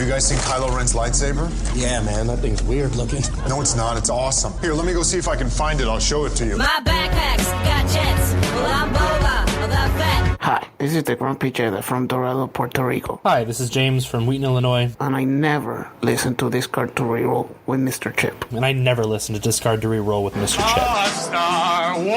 you guys seen Kylo Ren's lightsaber? Yeah, man, that thing's weird looking. No, it's not. It's awesome. Here, let me go see if I can find it. I'll show it to you. My backpacks got jets. Well, I'm Boba, the fat. Hi, this is the Grumpy Cheddar from Dorado, Puerto Rico. Hi, this is James from Wheaton, Illinois. And I never listen to Discard to Reroll with Mr. Chip. And I never listen to Discard to Reroll with Mr. Chip. Star Wars,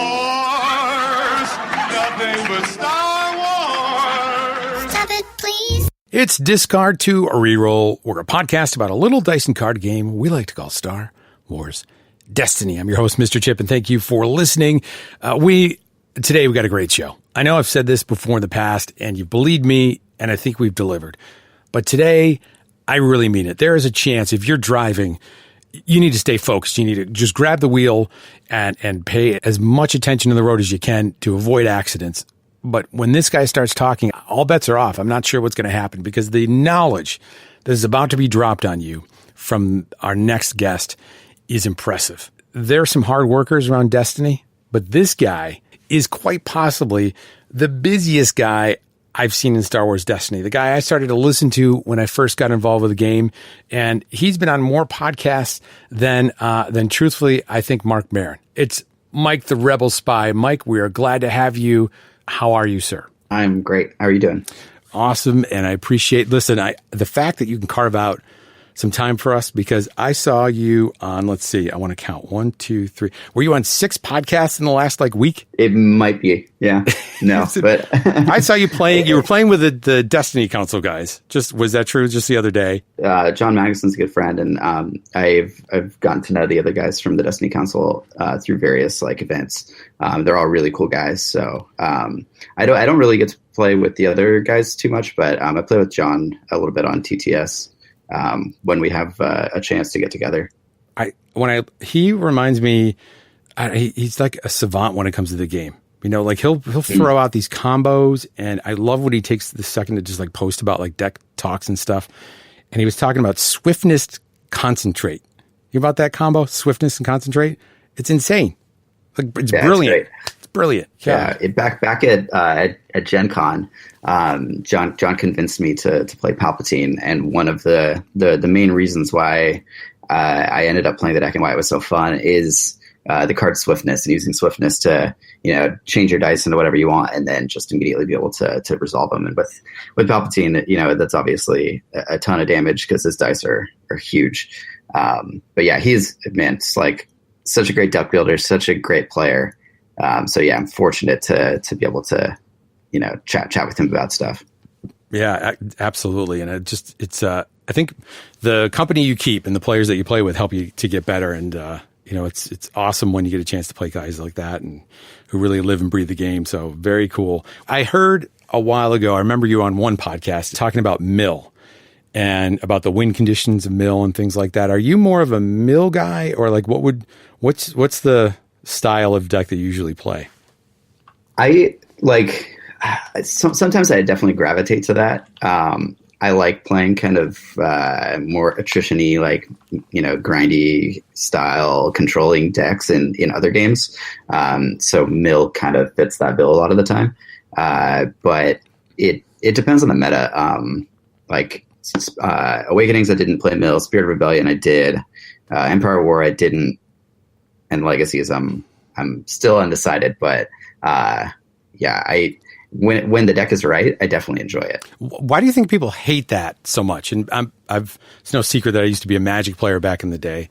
nothing but Star Wars. Stop it, please. It's Discard to Reroll. We're a podcast about a little dice and card game we like to call Star Wars Destiny. I'm your host, Mr. Chip, and thank you for listening. Today we got a great show. I know I've said this before in the past, and you've believed me, and I think we've delivered. But today, I really mean it. There is a chance if you're driving, you need to stay focused. You need to just grab the wheel and pay as much attention to the road as you can to avoid accidents. But when this guy starts talking, all bets are off. I'm not sure what's going to happen because the knowledge that is about to be dropped on you from our next guest is impressive. There are some hard workers around Destiny, but this guy is quite possibly the busiest guy I've seen in Star Wars Destiny. The guy I started to listen to when I first got involved with the game, and he's been on more podcasts than truthfully, I think Mark Maron. It's Mike the Rebel Spy. Mike, we are glad to have you. How are you, sir? I'm great. How are you doing? Awesome, and I appreciate, the fact that you can carve out some time for us, because I saw you on, let's see, I want to count 1, 2, 3. Were you on 6 podcasts in the last week? It might be, yeah. No, but I saw you playing. You were playing with the Destiny Council guys. Was that true? Just the other day? John Magnuson's a good friend, and I've gotten to know the other guys from the Destiny Council through various events. They're all really cool guys. So I don't really get to play with the other guys too much, but I play with John a little bit on TTS. When we have a chance to get together. He reminds me, he's like a savant when it comes to the game. You know, he'll throw out these combos, and I love when he takes the second to just post about deck talks and stuff. And he was talking about swiftness concentrate. You know about that combo, swiftness and concentrate? It's insane. It's brilliant. It's brilliant. Yeah. Back at Gen Con, John convinced me to play Palpatine, and one of the main reasons why I ended up playing the deck and why it was so fun is the card swiftness, and using swiftness to change your dice into whatever you want, and then just immediately be able to resolve them. And with Palpatine, that's obviously a ton of damage because his dice are huge. But yeah, he's such a great deck builder, such a great player. So yeah, I'm fortunate to be able to, chat with him about stuff. Yeah, absolutely. And I think the company you keep and the players that you play with help you to get better. And, it's awesome when you get a chance to play guys like that and who really live and breathe the game. So very cool. I heard a while ago, I remember you on one podcast talking about mill and about the win conditions of mill and things like that. Are you more of a mill guy, or what's the style of deck that you usually play? Sometimes I definitely gravitate to that. I like playing kind of more attrition-y, grindy style controlling decks in other games. So mill kind of fits that bill a lot of the time. But it depends on the meta. Awakenings I didn't play mill. Spirit of Rebellion I did. Empire War I didn't. And Legacies I'm still undecided. But when the deck is right, I definitely enjoy it. Why do you think people hate that so much? And it's no secret that I used to be a Magic player back in the day.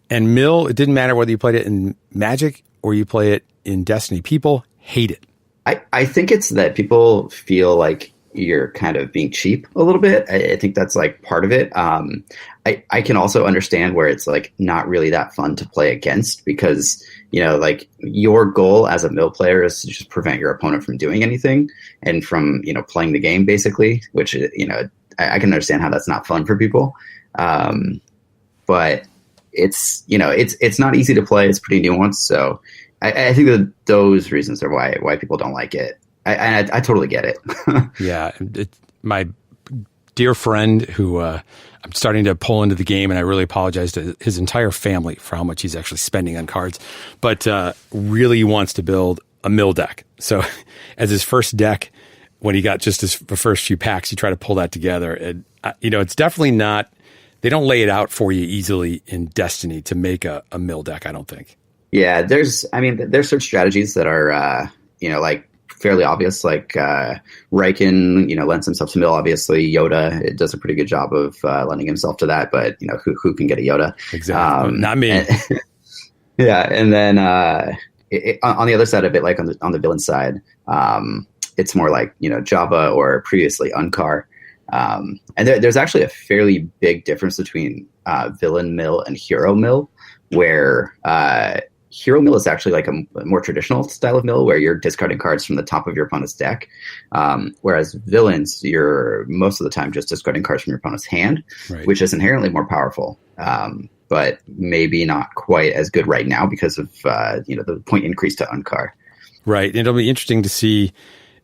And mill, it didn't matter whether you played it in Magic or you play it in Destiny. People hate it. I think it's that people feel like you're kind of being cheap a little bit. I think that's part of it. I can also understand where it's not really that fun to play against, because your goal as a mill player is to just prevent your opponent from doing anything and from playing the game, basically, which I can understand how that's not fun for people. But it's not easy to play. It's pretty nuanced. So I think that those reasons are why people don't like it. I totally get it. Yeah. My dear friend who I'm starting to pull into the game, and I really apologize to his entire family for how much he's actually spending on cards, but really wants to build a mill deck. So as his first deck, when he got just the first few packs, he tried to pull that together. And it's definitely not. They don't lay it out for you easily in Destiny to make a mill deck, I don't think. Yeah, there's certain strategies that are, like fairly obvious, like Riken, lends himself to mill, obviously. Yoda, it does a pretty good job of lending himself to that, but, who can get a Yoda? Exactly. Not me. Yeah, and then on the other side of it, like on the villain side, it's more like, Java or previously Uncar. And there's actually a fairly big difference between villain mill and hero mill, where hero mill is actually like a more traditional style of mill where you're discarding cards from the top of your opponent's deck, whereas villains, you're most of the time just discarding cards from your opponent's hand, right, which is inherently more powerful, but maybe not quite as good right now because of the point increase to Uncar. Right. And it'll be interesting to see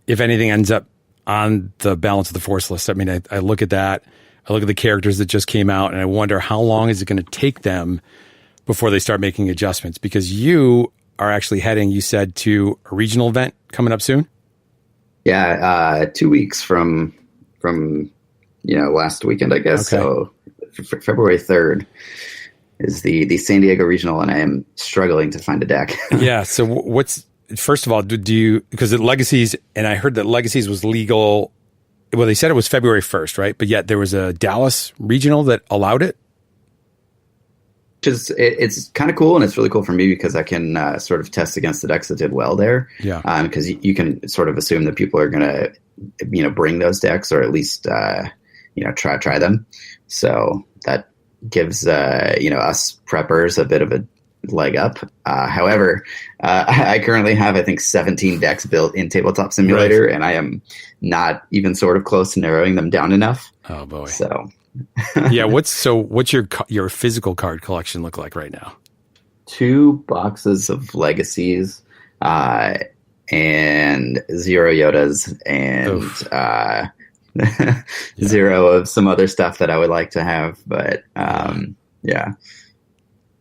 if anything ends up on the Balance of the Force list. I mean, I look at that, I look at the characters that just came out, and I wonder how long is it going to take them before they start making adjustments? Because you are actually heading, you said, to a regional event coming up soon? Yeah, 2 weeks from last weekend, I guess. Okay. So February 3rd is the San Diego regional, and I am struggling to find a deck. Yeah, so first of all, do you, because Legacies, and I heard that Legacies was legal, well, they said it was February 1st, right? But yet there was a Dallas regional that allowed it? It's kind of cool, and it's really cool for me because I can sort of test against the decks that did well there. Yeah. Because you can sort of assume that people are going to, bring those decks, or at least try them. So that gives us preppers a bit of a leg up. However, I currently have, I think, 17 decks built in Tabletop Simulator, right, and I am not even sort of close to narrowing them down enough. Oh boy. So. Yeah. What's your physical card collection look like right now? 2 boxes of Legacies, and 0 Yodas, and 0 of some other stuff that I would like to have. But yeah.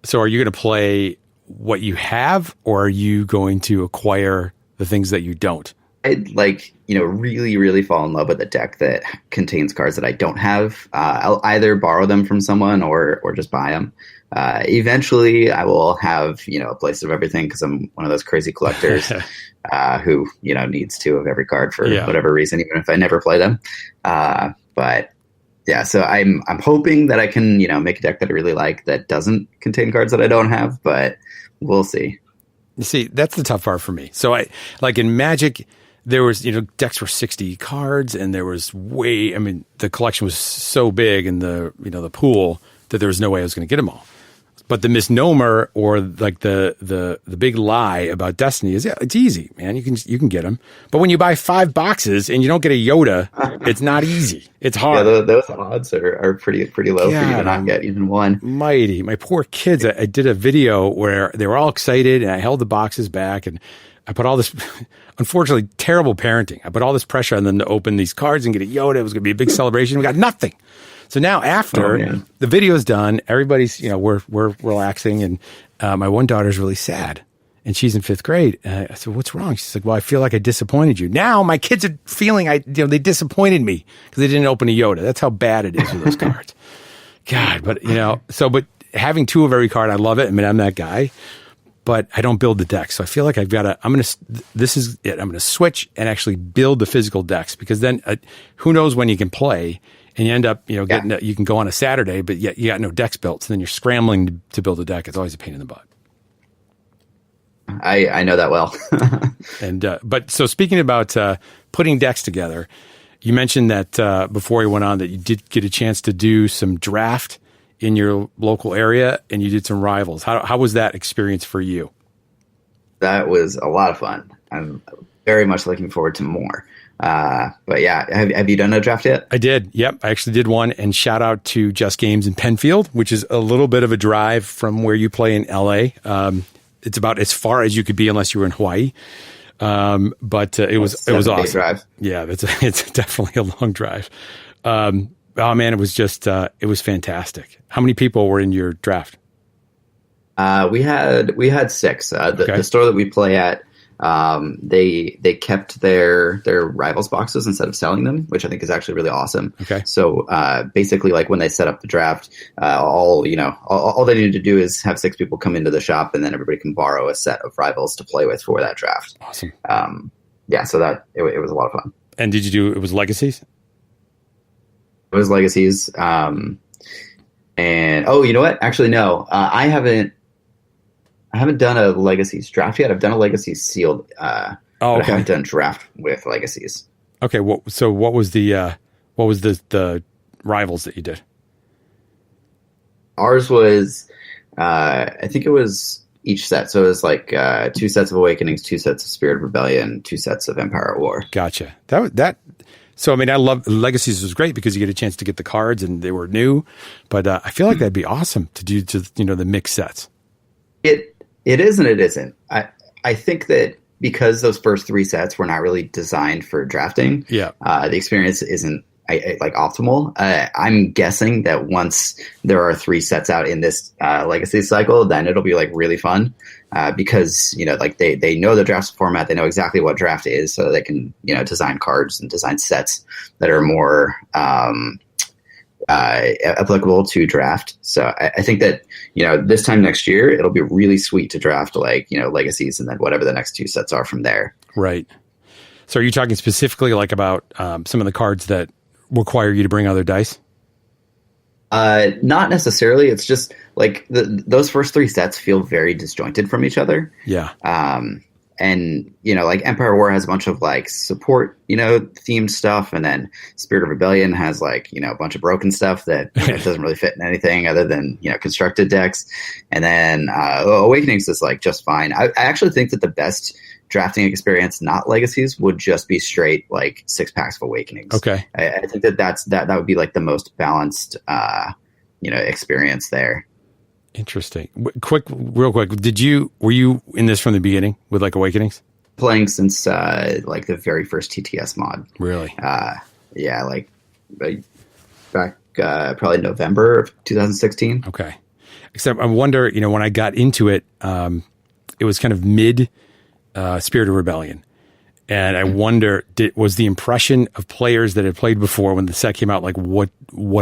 So are you going to play what you have, or are you going to acquire the things that you don't? I'd really, really fall in love with a deck that contains cards that I don't have. I'll either borrow them from someone or just buy them. Eventually, I will have, a place of everything because I'm one of those crazy collectors who, needs 2 of every card for whatever reason, even if I never play them. But yeah, so I'm hoping that I can, make a deck that I really like that doesn't contain cards that I don't have, but we'll see. You see, that's the tough part for me. So like in Magic, there was, decks were 60 cards, and there was the collection was so big in the, the pool that there was no way I was going to get them all. But the misnomer, or like the big lie about Destiny is, it's easy, man. You can get them. But when you buy 5 boxes and you don't get a Yoda, it's not easy. It's hard. Yeah, those odds are pretty low for you to not get even one. Mighty. My poor kids, I did a video where they were all excited, and I held the boxes back, and I put all this, unfortunately, terrible parenting. I put all this pressure on them to open these cards and get a Yoda. It was going to be a big celebration. We got nothing. So now after the video's done, everybody's, we're relaxing, and my one daughter's really sad, and she's in 5th grade. I said, "What's wrong?" She's like, "Well, I feel like I disappointed you." Now my kids are feeling they disappointed me because they didn't open a Yoda. That's how bad it is with those cards. God, but but having 2 of every card, I love it. I mean, I'm that guy, but I don't build the decks. So I feel like this is it. I'm going to switch and actually build the physical decks, because then who knows when you can play. And you end up, you can go on a Saturday, but yet you got no decks built. So then you're scrambling to build a deck. It's always a pain in the butt. I know that well. And but so speaking about putting decks together, you mentioned that before we went on that you did get a chance to do some draft in your local area, and you did some rivals. How was that experience for you? That was a lot of fun. I'm very much looking forward to more. But yeah, have you done a draft yet? I did. Yep. I actually did one, and shout out to Just Games in Penfield, which is a little bit of a drive from where you play in LA. It's about as far as you could be unless you were in Hawaii. But it was awesome. Drive. Yeah, it's definitely a long drive. Oh man, it was just, it was fantastic. How many people were in your draft? We had 6. The store that we play at, they kept their rivals boxes instead of selling them, which I think is actually really awesome. Okay. So basically, like when they set up the draft, all they needed to do is have 6 people come into the shop, and then everybody can borrow a set of rivals to play with for that draft. Awesome. So that it was a lot of fun. And did you do it was Legacies? It was Legacies. And you know what? Actually, no. I haven't done a Legacies draft yet. I've done a Legacies sealed. But I haven't done draft with Legacies. Okay. What was the rivals that you did? Ours was, I think it was each set. So it was like 2 sets of Awakenings, 2 sets of Spirit of Rebellion, 2 sets of Empire at War. Gotcha. So, I mean, I love Legacies was great because you get a chance to get the cards and they were new, but I feel like that'd be awesome to do the mixed sets. It is and it isn't. I think that because those first 3 sets were not really designed for drafting, the experience isn't like optimal. I'm guessing that once there are 3 sets out in this Legacy cycle, then it'll be like really fun. Because like they know the draft format, they know exactly what draft is, so they can design cards and design sets that are more applicable to draft. So I think that this time next year it'll be really sweet to draft like Legacies and then whatever the next 2 sets are from there. Right. So are you talking specifically like about some of the cards that require you to bring other dice? Not necessarily. It's just like those first 3 sets feel very disjointed from each other. Yeah. And like Empire War has a bunch of like support, themed stuff, and then Spirit of Rebellion has like a bunch of broken stuff that doesn't really fit in anything other than constructed decks. And then Awakenings is like just fine. I actually think that the best drafting experience, not Legacies, would just be straight like 6 packs of Awakenings. Okay. I think that would be like the most balanced experience there. Interesting. Real quick, were you in this from the beginning with like Awakenings? Playing since like the very first TTS mod. Really? Yeah, like back probably November of 2016. Okay. Except I wonder, when I got into it, it was kind of mid Spirit of Rebellion. And I wonder, was the impression of players that had played before when the set came out, like what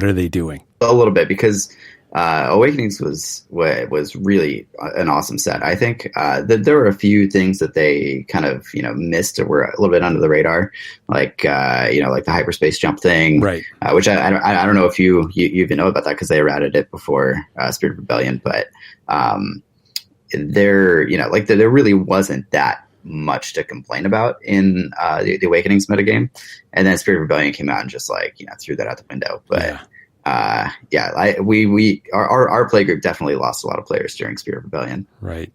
are they doing? A little bit, because Awakenings was really an awesome set. I think that there were a few things that they kind of missed or were a little bit under the radar, like like the hyperspace jump thing, right? Which I don't know if you even know about that because they errated it before Spirit of Rebellion, but there really wasn't that much to complain about in the Awakenings metagame, and then Spirit of Rebellion came out and just threw that out the window. But our play group definitely lost a lot of players during Spirit of Rebellion. Right.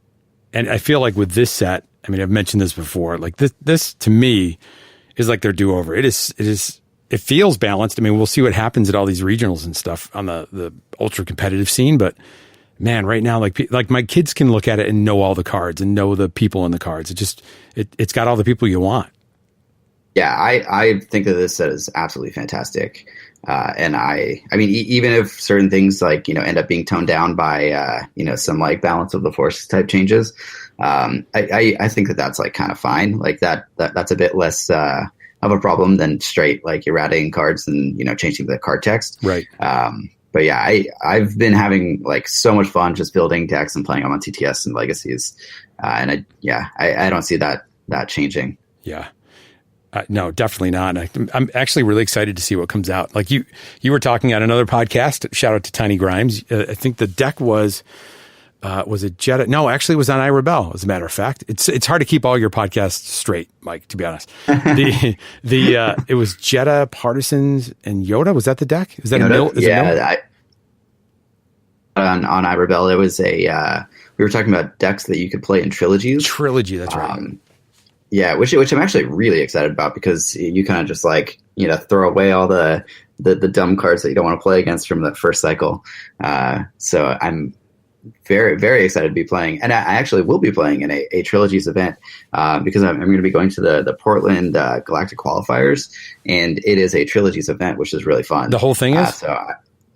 And I feel like with this set, I mean, I've mentioned this before, like this to me is like their do-over. It feels balanced. I mean, we'll see what happens at all these regionals and stuff on the ultra competitive scene, but man, right now, like my kids can look at it and know all the cards and know the people in the cards. It's got all the people you want. Yeah, I think that this set is absolutely fantastic. And I mean, even if certain things end up being toned down by, some balance of the forces type changes, I think that that's kind of fine. Like that's a bit less, of a problem than straight, errating cards and, changing the card text. Right. But yeah, I've been having so much fun just building decks and playing them on TTS and Legacies. And I don't see that changing. Yeah. No, definitely not. I'm actually really excited to see what comes out. Like you were talking on another podcast. Shout out to Tiny Grimes. I think the deck was it Jetta? No, actually, it was on iRebel. As a matter of fact, it's hard to keep all your podcasts straight, Mike. To be honest, it was Jetta, Partisans, and Yoda. Was that the deck? Is that Yoda? On iRebel, it was we were talking about decks that you could play in trilogies. Trilogy, that's right. Yeah, which I'm actually really excited about because you kind of just throw away all the dumb cards that you don't want to play against from the first cycle. So I'm very, very excited to be playing, and I actually will be playing in a trilogies event because I'm going to be going to the Portland Galactic Qualifiers, and it is a trilogies event, which is really fun. The whole thing is?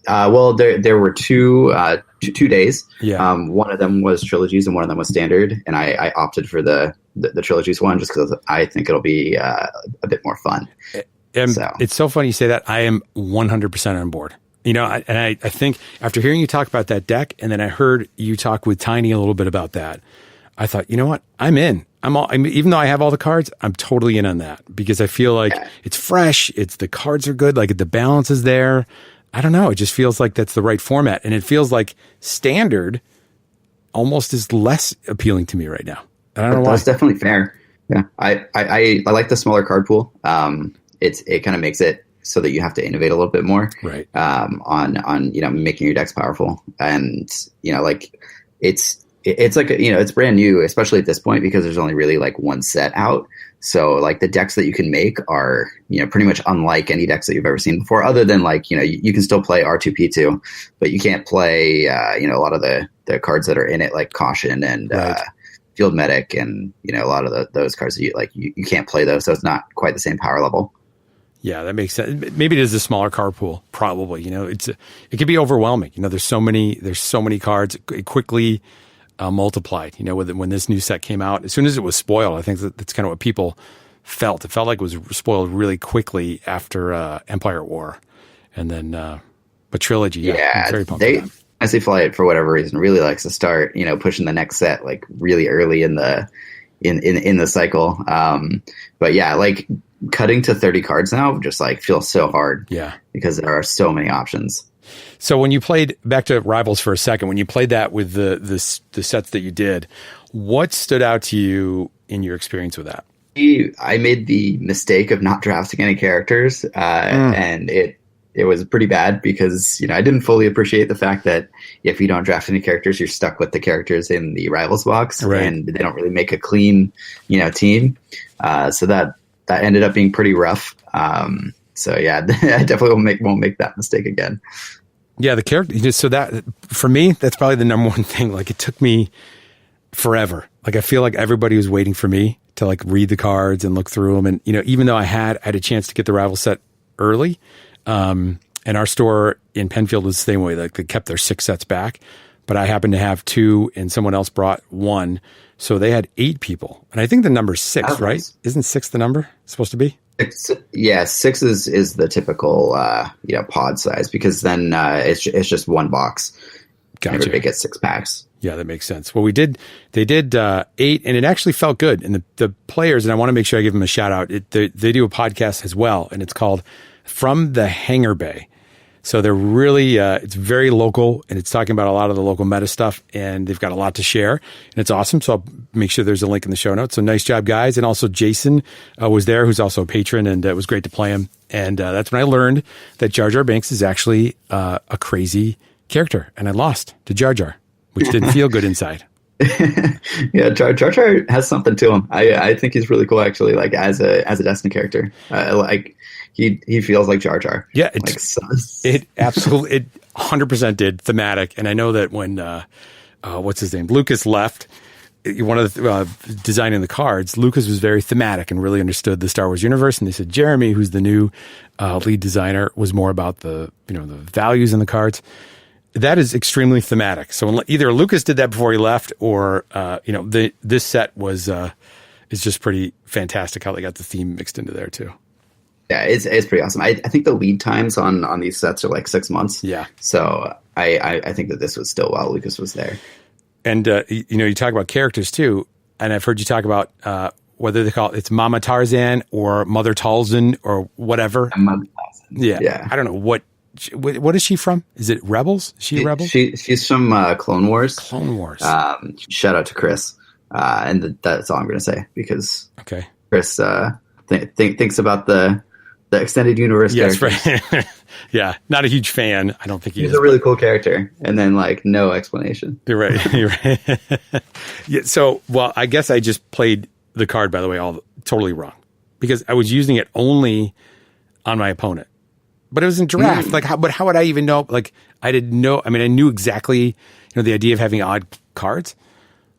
Well, there were two two days. Yeah. One of them was trilogies and one of them was standard, and I opted for the trilogies one just because I think it'll be a bit more fun. And it's so funny you say that. I am 100% on board. I think after hearing you talk about that deck, and then I heard you talk with Tiny a little bit about that, I thought, you know what? I'm in. Even though I have all the cards, I'm totally in on that because I feel like it's fresh. The cards are good. Like the balance is there. I don't know. It just feels like that's the right format. And it feels like standard almost is less appealing to me right now. I don't know why. That's definitely fair. Yeah. I like the smaller card pool. It kind of makes it so that you have to innovate a little bit more, right? On making your decks powerful, and it's like it's brand new, especially at this point because there's only really like one set out. So like the decks that you can make are pretty much unlike any decks that you've ever seen before, other than like you can still play R2P2, but you can't play a lot of the cards that are in it like Caution and right. Field Medic and a lot of those cards that you can't play those, so it's not quite the same power level. Yeah, that makes sense. Maybe it is a smaller card pool. Probably, it could be overwhelming. There's so many cards. It quickly multiplied. When this new set came out, as soon as it was spoiled, I think that's kind of what people felt. It felt like it was spoiled really quickly after Empire at War, and then but Trilogy. Yeah, I'm very pumped for that. Fantasy Flight, for whatever reason, really likes to start pushing the next set like really early in the cycle. But yeah, like cutting to 30 cards now just like feels so hard. Yeah, because there are so many options. So when you played, back to Rivals for a second, when you played that with the sets that you did, what stood out to you in your experience with that? I made the mistake of not drafting any characters, and it was pretty bad because I didn't fully appreciate the fact that if you don't draft any characters, you're stuck with the characters in the Rivals box, right. And they don't really make a clean team. So that ended up being pretty rough. So yeah, I definitely won't make that mistake again. Yeah, the character. So that for me, that's probably the number one thing. Like it took me forever. Like I feel like everybody was waiting for me to like read the cards and look through them. And even though I had a chance to get the Rival set early, and our store in Penfield was the same way. Like they kept their 6 sets back, but I happened to have 2, and someone else brought 1. So they had 8 people, and I think the number's 6, right? Isn't 6 the number it's supposed to be? 6 is the typical pod size because then it's just one box. Gotcha. Everybody gets 6 packs. Yeah, that makes sense. Well, they did 8, and it actually felt good. And the players, and I want to make sure I give them a shout out. They do a podcast as well, and it's called From the Hangar Bay. So they're really, it's very local, and it's talking about a lot of the local meta stuff, and they've got a lot to share, and it's awesome. So I'll make sure there's a link in the show notes. So nice job, guys. And also Jason was there, who's also a patron, and it was great to play him. And that's when I learned that Jar Jar Binks is actually a crazy character, and I lost to Jar Jar, which didn't feel good inside. Yeah, Jar Jar has something to him. I think he's really cool, actually. Like as a Destiny character, like he feels like Jar Jar. Yeah, it absolutely, it 100% did thematic. And I know that when what's his name, Lucas left, one of the designing the cards, Lucas was very thematic and really understood the Star Wars universe. And they said Jeremy, who's the new lead designer, was more about the the values in the cards. That is extremely thematic. So either Lucas did that before he left, or this set is just pretty fantastic how they got the theme mixed into there too. Yeah, it's pretty awesome. I think the lead times on these sets are like 6 months. Yeah. So I think that this was still while Lucas was there. And you talk about characters too, and I've heard you talk about whether they call it's Mama Tarzan or Mother Talzin or whatever. Mother Talzin. Yeah. I don't know what is she from? Is it Rebels? Is she a Rebel? She's from Clone Wars. Clone Wars. Shout out to Chris. And that's all I'm going to say because Chris thinks about the extended universe. Yes, right. Yeah, not a huge fan. I don't think he's a really cool character. And then like no explanation. You're right. You're right. Yeah. So, well, I guess I just played the card, by the way, all totally wrong because I was using it only on my opponent. But it was in draft. Like, how would I even know? Like, I didn't know. I mean, I knew exactly, the idea of having odd cards,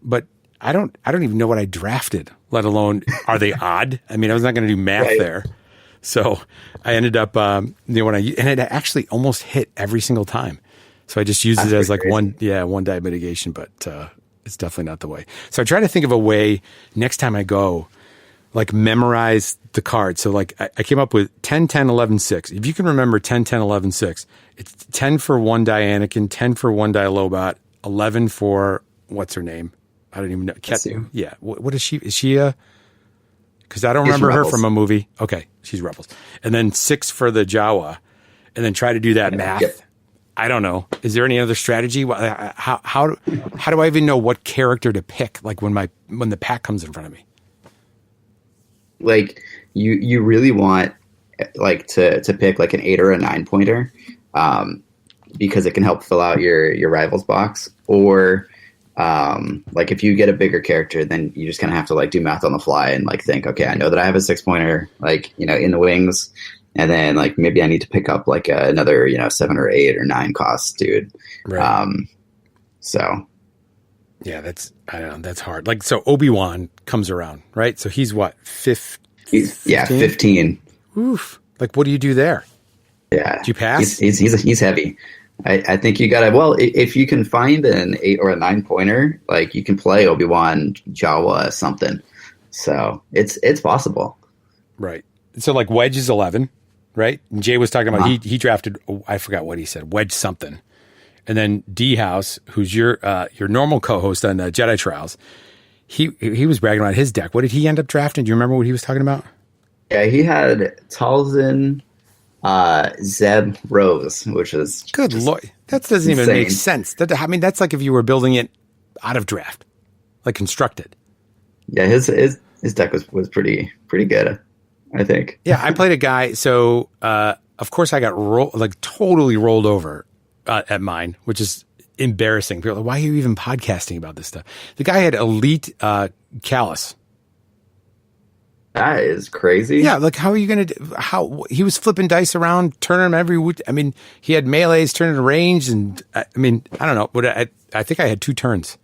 but I don't even know what I drafted, let alone are they odd? I mean, I was not going to do math there. So I ended up, and it actually almost hit every single time. So I just use it as like one die mitigation, but it's definitely not the way. So I try to think of a way next time I go, like memorize the card. So like I came up with 10, 10, 11, 6. If you can remember 10, 10, 11, 6, it's 10 for one die Anakin, 10 for one die Lobot, 11 for what's her name? I don't even know. Yeah. What is she? Is she because I don't remember her from a movie. Okay. She's Rebels. And then 6 for the Jawa, and then try to do that math. Yep. I don't know. Is there any other strategy? How do I even know what character to pick? Like when the pack comes in front of me? Like you really want like to pick like an 8 or a 9 pointer, because it can help fill out your rivals box. Or like if you get a bigger character, then you just kind of have to like do math on the fly and like think, okay, I know that I have a 6 pointer, like, you know, in the wings, and then like maybe I need to pick up like another, you know, 7 or 8 or 9 cost dude. Right. So yeah, that's hard. Like, so Obi-Wan comes around, right? So he's what, 15. Oof. Like, what do you do there? Yeah. Do you pass? He's heavy. I think you gotta, well, if you can find an 8 or a 9 pointer, like you can play Obi-Wan, Jawa, something. So it's possible. Right. So like Wedge is 11, right? And Jay was talking about, he drafted, I forgot what he said, Wedge something. And then D House, who's your normal co-host on Jedi Trials, he was bragging about his deck. What did he end up drafting? Do you remember what he was talking about? Yeah, he had Talzin, Zeb, Rose, which is good lord. That doesn't even make sense. I mean, that's like if you were building it out of draft, like constructed. Yeah, his deck was pretty good, I think. Yeah, I played a guy. So of course I got totally rolled over at mine, which is embarrassing. People are like, why are you even podcasting about this stuff? The guy had elite Callus. That is crazy. Yeah, like how are you going to how he was flipping dice around, turning them every week. I mean, he had melees, turning to range, and I mean, I don't know, but I think I had 2 turns.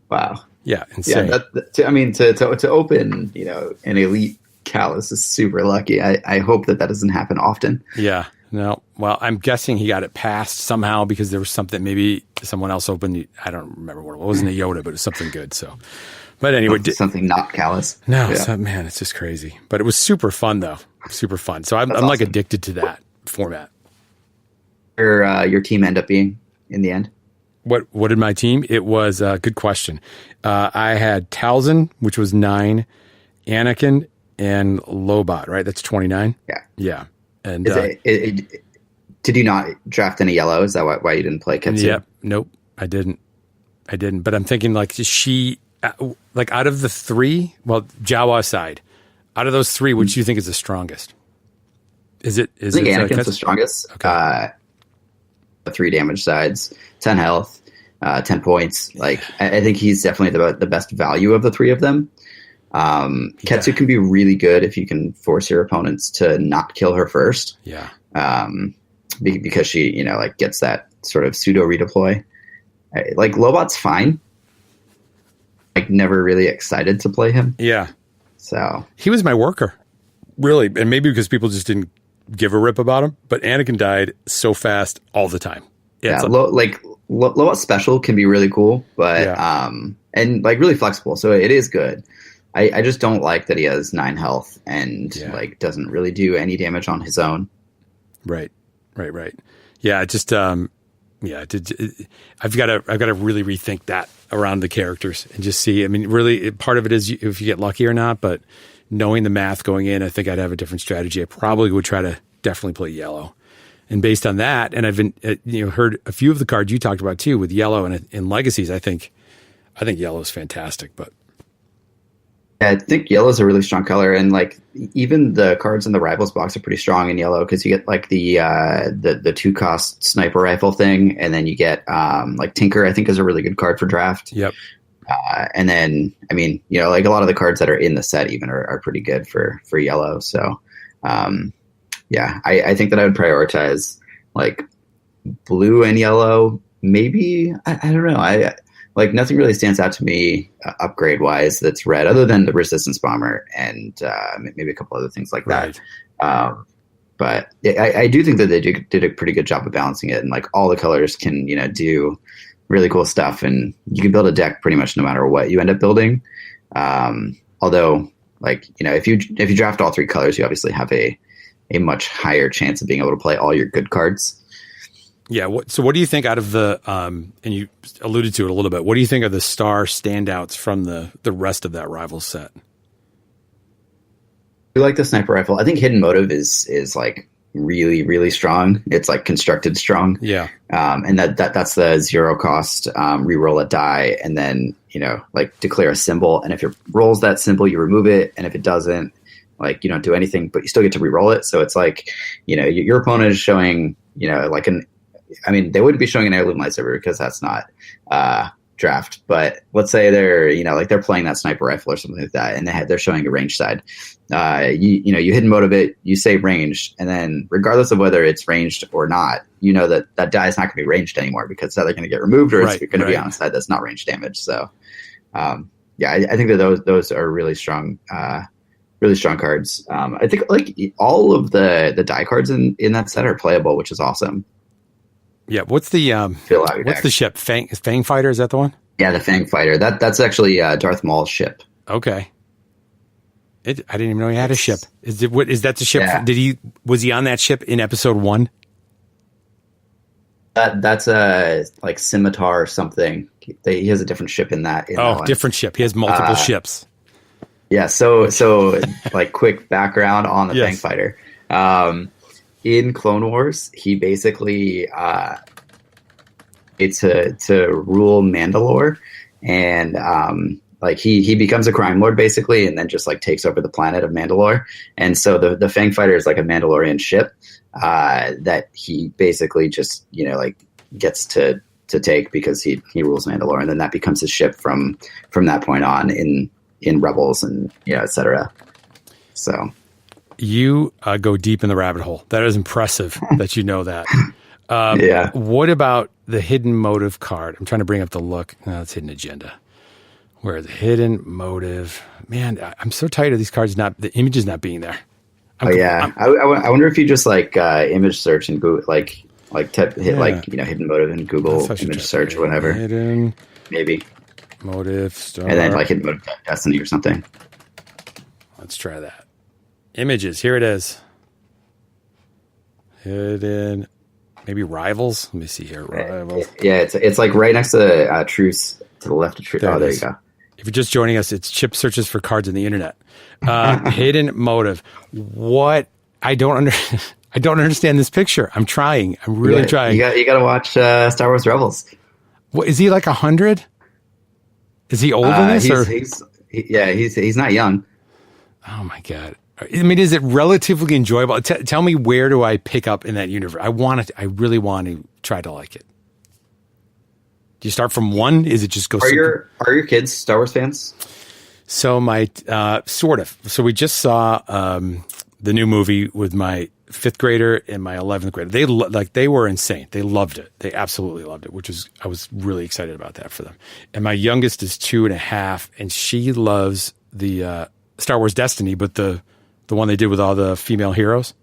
Wow. Yeah, insane. Yeah, to open, you know, an elite Callus is super lucky. I hope that doesn't happen often. Yeah. No. Well, I'm guessing he got it passed somehow because there was something, maybe someone else opened. I don't remember what it was. It wasn't a Yoda, but it was something good. So, but anyway. Something not Callus. No, yeah. Man, it's just crazy. But it was super fun, though. Super fun. So I'm like addicted to that format. Your team end up being in the end? What did my team? It was a good question. I had Talzin, which was 9, Anakin, and Lobot, right? That's 29. Yeah. Yeah. And did you not draft any yellow? Is that why you didn't play Ketsu? Yep. Nope. I didn't. But I'm thinking like she, like out of the 3, well, Jawa aside, out of those 3, which do you think is the strongest? I think Anakin's the strongest. Okay. 3 damage sides, 10 health, 10 points. Like I think he's definitely the best value of the 3 of them. Ketsu can be really good if you can force your opponents to not kill her first. Yeah. Because she, you know, like gets that sort of pseudo redeploy. Like Lobot's fine. Like never really excited to play him. Yeah. So he was my worker, really, and maybe because people just didn't give a rip about him. But Anakin died so fast all the time. Yeah. Lobot's special can be really cool, but and like really flexible. So it is good. I just don't like that he has 9 health and like doesn't really do any damage on his own. Right. Yeah, just I've got to really rethink that around the characters and just see. I mean, really, part of it is if you get lucky or not. But knowing the math going in, I think I'd have a different strategy. I probably would try to definitely play yellow, and based on that, and I've been heard a few of the cards you talked about too with yellow and in legacies. I think yellow is fantastic, but. I think yellow is a really strong color, and like even the cards in the rivals box are pretty strong in yellow because you get like the 2-cost sniper rifle thing, and then you get like Tinker. I think is a really good card for draft. Yep. And then I mean, you know, like a lot of the cards that are in the set even are pretty good for yellow. So yeah, I think that I would prioritize like blue and yellow. Maybe I don't know. Like nothing really stands out to me upgrade wise that's red other than the resistance bomber and maybe a couple other things like that. But I do think that they did a pretty good job of balancing it, and like all the colors can do really cool stuff, and you can build a deck pretty much no matter what you end up building. Although, like if you draft all 3 colors, you obviously have a much higher chance of being able to play all your good cards. Yeah. So what do you think out of the and you alluded to it a little bit? What do you think are the star standouts from the rest of that Rivals set? I like the sniper rifle. I think Hidden Motive is like really, really strong. It's like constructed strong. Yeah. And that's the 0 cost reroll a die, and then like declare a symbol. And if it rolls that symbol, you remove it. And if it doesn't, like you don't do anything, but you still get to reroll it. So it's like your opponent is showing like they wouldn't be showing an heirloom lightsaber because that's not draft. But let's say they're like they're playing that sniper rifle or something like that, and they're showing a range side. You Hidden Motive it, you say ranged, and then regardless of whether it's ranged or not, that die is not going to be ranged anymore because it's either going to get removed or it's going to be on a side that's not range damage. So I think that those are really strong cards. I think like all of the die cards in that set are playable, which is awesome. Yeah, what's the ship? Fang Fighter, is that the one? Yeah, the Fang Fighter. That's actually Darth Maul's ship. Okay. I didn't even know he had a ship. Is that the ship? Yeah. Was he on that ship in episode 1? That's a like Scimitar or something. He has a different ship in that. Different ship. He has multiple ships. Yeah. So like quick background on the Fang Fighter. In Clone Wars, he basically it's to rule Mandalore, and like he becomes a crime lord basically, and then just like takes over the planet of Mandalore. And so the Fang Fighter is like a Mandalorian ship that he basically just like gets to take because he rules Mandalore, and then that becomes his ship from that point on in Rebels and etc. So you go deep in the rabbit hole. That is impressive that you know that. Yeah. What about the Hidden Motive card? I'm trying to bring up the look. No, it's Hidden Agenda. Where the Hidden Motive? Man, I'm so tired of these cards the images not being there. I wonder if you just like image search and Google like Hidden Motive and Google image search or whatever. Hidden maybe Motive star. And then like Hidden Motive Destiny or something. Let's try that. Images. Here it is. Hidden. Maybe Rivals. Let me see here. Rivals. Yeah, it's like right next to Truce, to the left of Truce. There you go. If you're just joining us, it's Chip searches for cards on the internet. Hidden Motive. What? I don't understand this picture. I'm trying. I'm really trying. You got to watch Star Wars Rebels. What is he like 100? Is he old in this? He's not young. Oh my god. I mean, is it relatively enjoyable? Tell me, where do I pick up in that universe? I really want to try to like it. Do you start from 1? Is it just go? Are your kids Star Wars fans? So my sort of. So we just saw the new movie with my 5th grader and my 11th grader. They were insane. They loved it. They absolutely loved it, I was really excited about that for them. And my youngest is 2.5, and she loves the Star Wars Destiny, but the one they did with all the female heroes.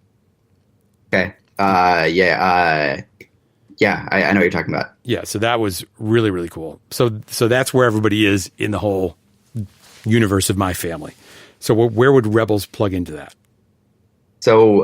Okay. I know what you're talking about. Yeah, so that was really, really cool. So that's where everybody is in the whole universe of my family. So where would Rebels plug into that? So,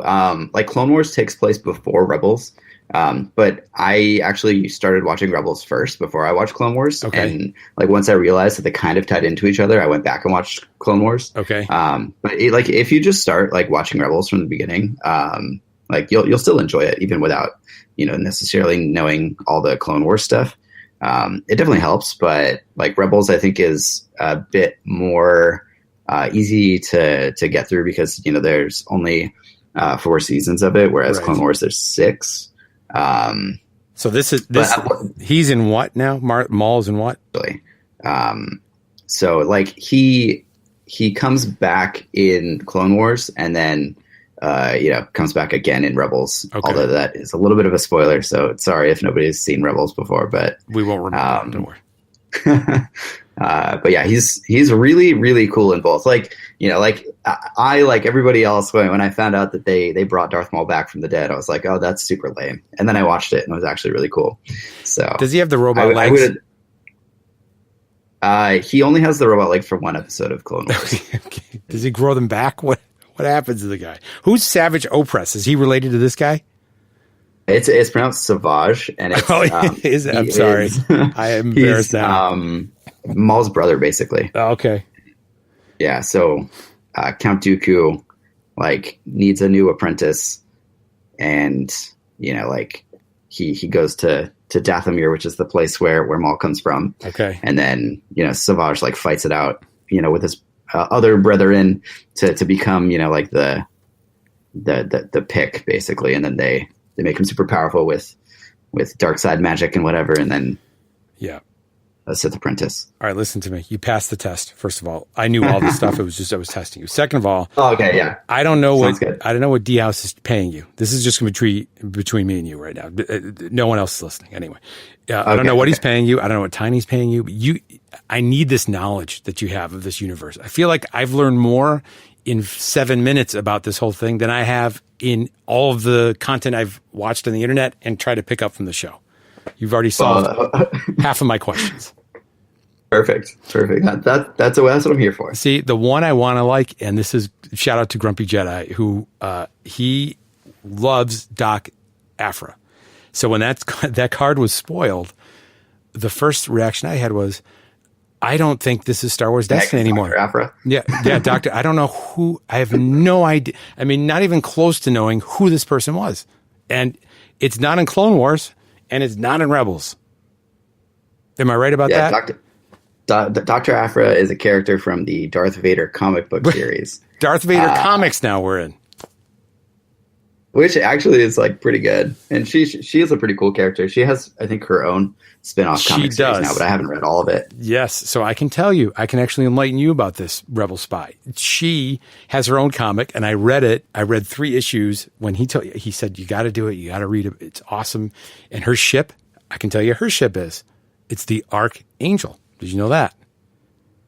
like Clone Wars takes place before Rebels, but I actually started watching Rebels first before I watched Clone Wars. Okay. And like once I realized that they kind of tied into each other, I went back and watched Clone Wars. Okay. But if you just start like watching Rebels from the beginning, like you'll still enjoy it even without necessarily knowing all the Clone Wars stuff. It definitely helps, but like Rebels, I think is a bit more easy to get through because there's only 4 seasons of it, whereas Clone Wars there's 6. So he's in what now? Maul's in what? So like he comes back in Clone Wars and then comes back again in Rebels. Okay. Although that is a little bit of a spoiler, so sorry if nobody's seen Rebels before, but we won't remember. Don't worry. But yeah, he's really, really cool in both. Like, I like everybody else, when I found out that they brought Darth Maul back from the dead, I was like, oh, that's super lame. And then I watched it and it was actually really cool. So Does he have the robot legs? He only has the robot leg for one episode of Clone Wars. Okay. Does he grow them back? What happens to the guy? Who's Savage Opress? Is he related to this guy? It's pronounced Savage, and it's I'm sorry. I am embarrassed now. Maul's brother, basically. Oh, okay. Yeah, so Count Dooku needs a new apprentice, and he goes to Dathomir, which is the place where Maul comes from. Okay. And then Savage fights it out with his other brethren to become the pick, basically, and then they make him super powerful with dark side magic and whatever, and then a Sith apprentice. All right, listen to me. You passed the test. First of all, I knew all this stuff. It was just I was testing you. Second of all, okay, yeah, I don't know Sounds good. I don't know what D House is paying you. This is just between me and you right now. No one else is listening. Anyway, I don't know what he's paying you. I don't know what Tiny's paying you. But I need this knowledge that you have of this universe. I feel like I've learned more in 7 minutes about this whole thing than I have in all of the content I've watched on the internet and tried to pick up from the show. You've already solved half of my questions. Perfect. That's what I'm here for. See, the one I want to like, and this is shout out to Grumpy Jedi, who he loves Doc Afra. So when that card was spoiled, the first reaction I had was, I don't think this is Star Wars Destiny anymore. Dr. Afra? Yeah, Doctor. I don't know who. I have no idea. I mean, not even close to knowing who this person was. And it's not in Clone Wars, and it's not in Rebels. Am I right about that? Dr. Afra is a character from the Darth Vader comic book series. Darth Vader comics now we're in. Which actually is pretty good. And she is a pretty cool character. She has, I think, her own spin-off comic series now, but I haven't read all of it. Yes. So I can tell you, I can actually enlighten you about this Rebel Spy. She has her own comic, and I read it. I read 3 issues when he said, you got to do it. You got to read it. It's awesome. And her ship, I can tell you her ship it's the Archangel. Did you know that?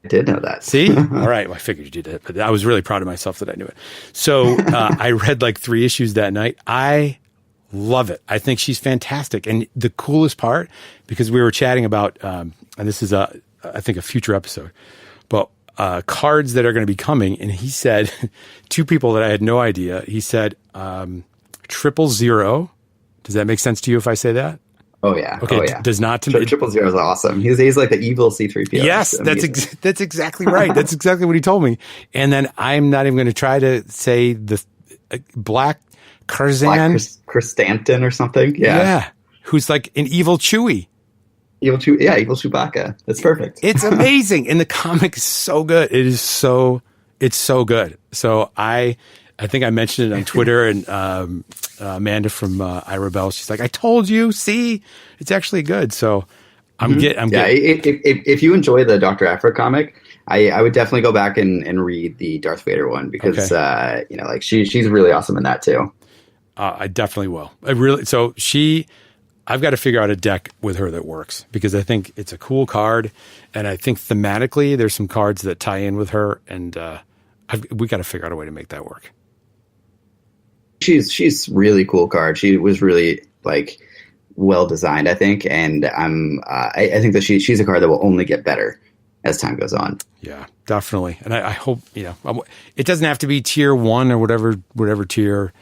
I did know that. See? All right. Well, I figured you did, but I was really proud of myself that I knew it. So I read 3 issues that night. I love it. I think she's fantastic. And the coolest part, because we were chatting about, and this is I think a future episode, but cards that are going to be coming. And he said 2 people that I had no idea. He said 000. Does that make sense to you if I say that? Oh yeah. Okay. Oh, yeah. Does not to me. 000 is awesome. He's like the evil C-3PO. Yes, that's exactly right. That's exactly what he told me. And then I'm not even going to try to say the Black Karzan, Chrysanthemum or something. Yeah. Who's like an evil Chewie. Evil Chewbacca. That's perfect. It's amazing, and the comic is so good. It's so good. So I think I mentioned it on Twitter, and Amanda from iRebel, she's like, I told you, see, it's actually good. So I'm getting. If you enjoy the Dr. Afra comic, I would definitely go back and read the Darth Vader one because, she's really awesome in that too. I definitely will. I've got to figure out a deck with her that works because I think it's a cool card. And I think thematically there's some cards that tie in with her, and we got to figure out a way to make that work. She's really cool card. She was really well designed, I think, and I think that she's a card that will only get better as time goes on. Yeah, definitely. And I hope it doesn't have to be tier 1 or whatever tier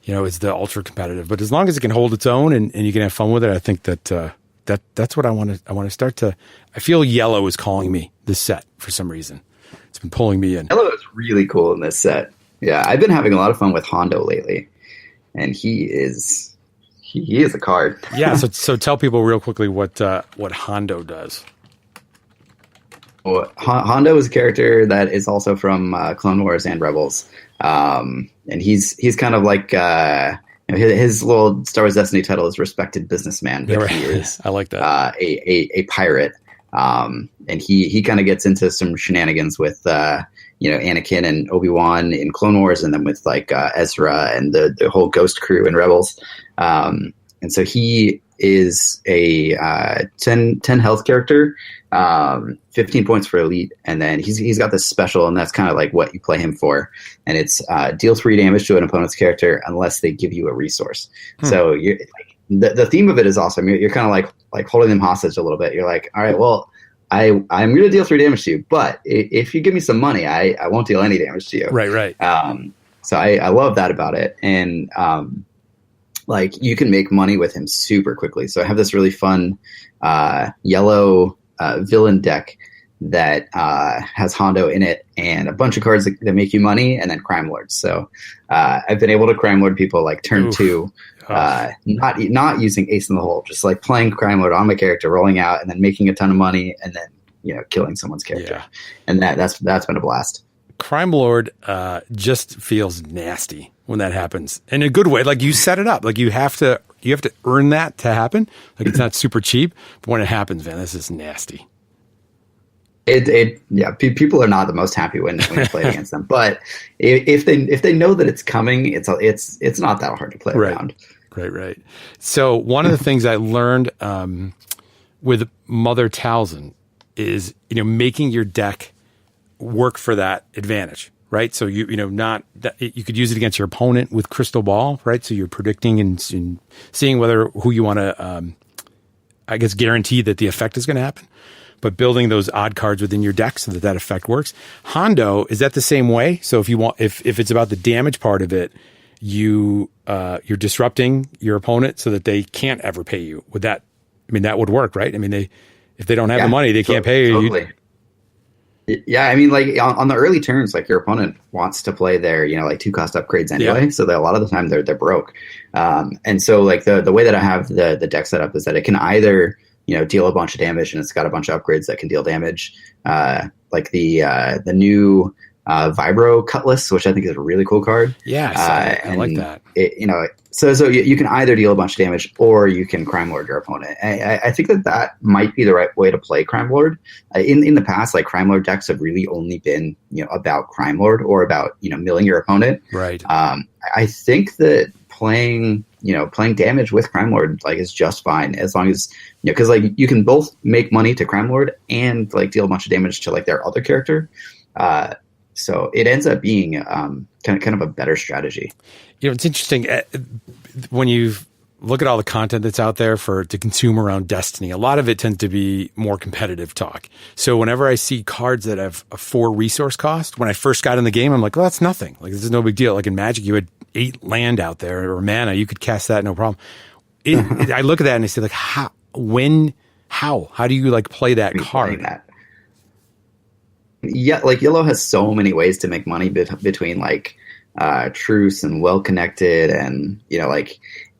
is the ultra competitive, but as long as it can hold its own and you can have fun with it, I think that's what I want to start to. I feel yellow is calling me this set for some reason. It's been pulling me in. Yellow is really cool in this set. Yeah, I've been having a lot of fun with Hondo lately, and he is a card. Yeah, so tell people real quickly what Hondo does. Well, Hondo is a character that is also from Clone Wars and Rebels, and he's kind of like his little Star Wars Destiny title is respected businessman, but he is I like that a pirate, and he kind of gets into some shenanigans with Anakin and Obi-Wan in Clone Wars, and then with Ezra and the whole Ghost crew in Rebels. And so he is a 10 health character, 15 points for elite, and then he's got this special, and that's kind of like what you play him for. And it's deal 3 damage to an opponent's character unless they give you a resource. So the theme of it is awesome. You're kind of like holding them hostage a little bit. You're like, all right, well, I'm going to deal 3 damage to you, but if you give me some money, I won't deal any damage to you. Right. So I love that about it. And like you can make money with him super quickly. So I have this really fun yellow villain deck that has Hondo in it and a bunch of cards that make you money, and then Crime Lords. So I've been able to Crime Lord people like turn 2, not using Ace in the Hole, just like playing Crime Lord on my character, rolling out, and then making a ton of money, and then killing someone's character. Yeah. And that's been a blast. Crime Lord just feels nasty when that happens in a good way. Like you set it up, like you have to earn that to happen. Like it's not super cheap, but when it happens, man, this is nasty. People are not the most happy when you play against them, but if they know that it's coming, it's not that hard to play around. Right. So one of the things I learned with Mother Talzin is making your deck work for that advantage, right? So you could use it against your opponent with Crystal Ball, right? So you're predicting and seeing who you want to, guarantee that the effect is going to happen. But building those odd cards within your deck so that effect works. Hondo, is that the same way? So if it's about the damage part of it, you're disrupting your opponent so that they can't ever pay you. That would work, right? If they don't have the money, they can't pay you. Totally. Yeah, like on the early turns, like your opponent wants to play their, 2 cost upgrades anyway. So that a lot of the time they're broke. And so like the way that I have the deck set up is that it can either, deal a bunch of damage, and it's got a bunch of upgrades that can deal damage. Like the new Vibro Cutlass, which I think is a really cool card. Yeah, I like that. So you can either deal a bunch of damage or you can Crime Lord your opponent. I think that might be the right way to play Crime Lord. In the past, like Crime Lord decks have really only been about Crime Lord or about milling your opponent. Right. I think that playing damage with Crime Lord like is just fine, as long as because like you can both make money to Crime Lord and like deal a bunch of damage to like their other character. So it ends up being kind of a better strategy. It's interesting when you look at all the content that's out there to consume around Destiny. A lot of it tends to be more competitive talk. So whenever I see cards that have a 4 resource cost, when I first got in the game, I'm like, well, that's nothing. Like this is no big deal. Like in Magic, you had 8 land out there or mana, you could cast that no problem. I look at that and I say like, how do you like play that card? Yeah, like Yellow has so many ways to make money between like Truce and Well Connected, and like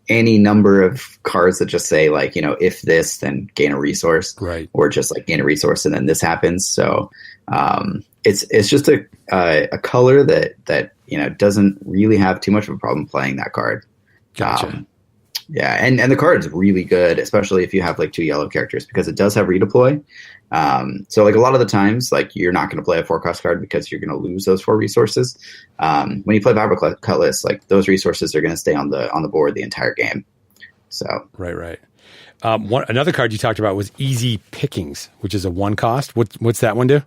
any number of cards that just say like if this, then gain a resource, right? Or just like gain a resource and then this happens. So it's just a color that doesn't really have too much of a problem playing that card. Gotcha. Yeah, and the card's really good, especially if you have like 2 yellow characters, because it does have redeploy. So like a lot of the times, like you're not going to play a 4-cost card because you're going to lose those 4 resources. When you play Vibro Cutlass, like those resources are going to stay on the board the entire game. So right. Another card you talked about was Easy Pickings, which is a 1 cost. What's that one do?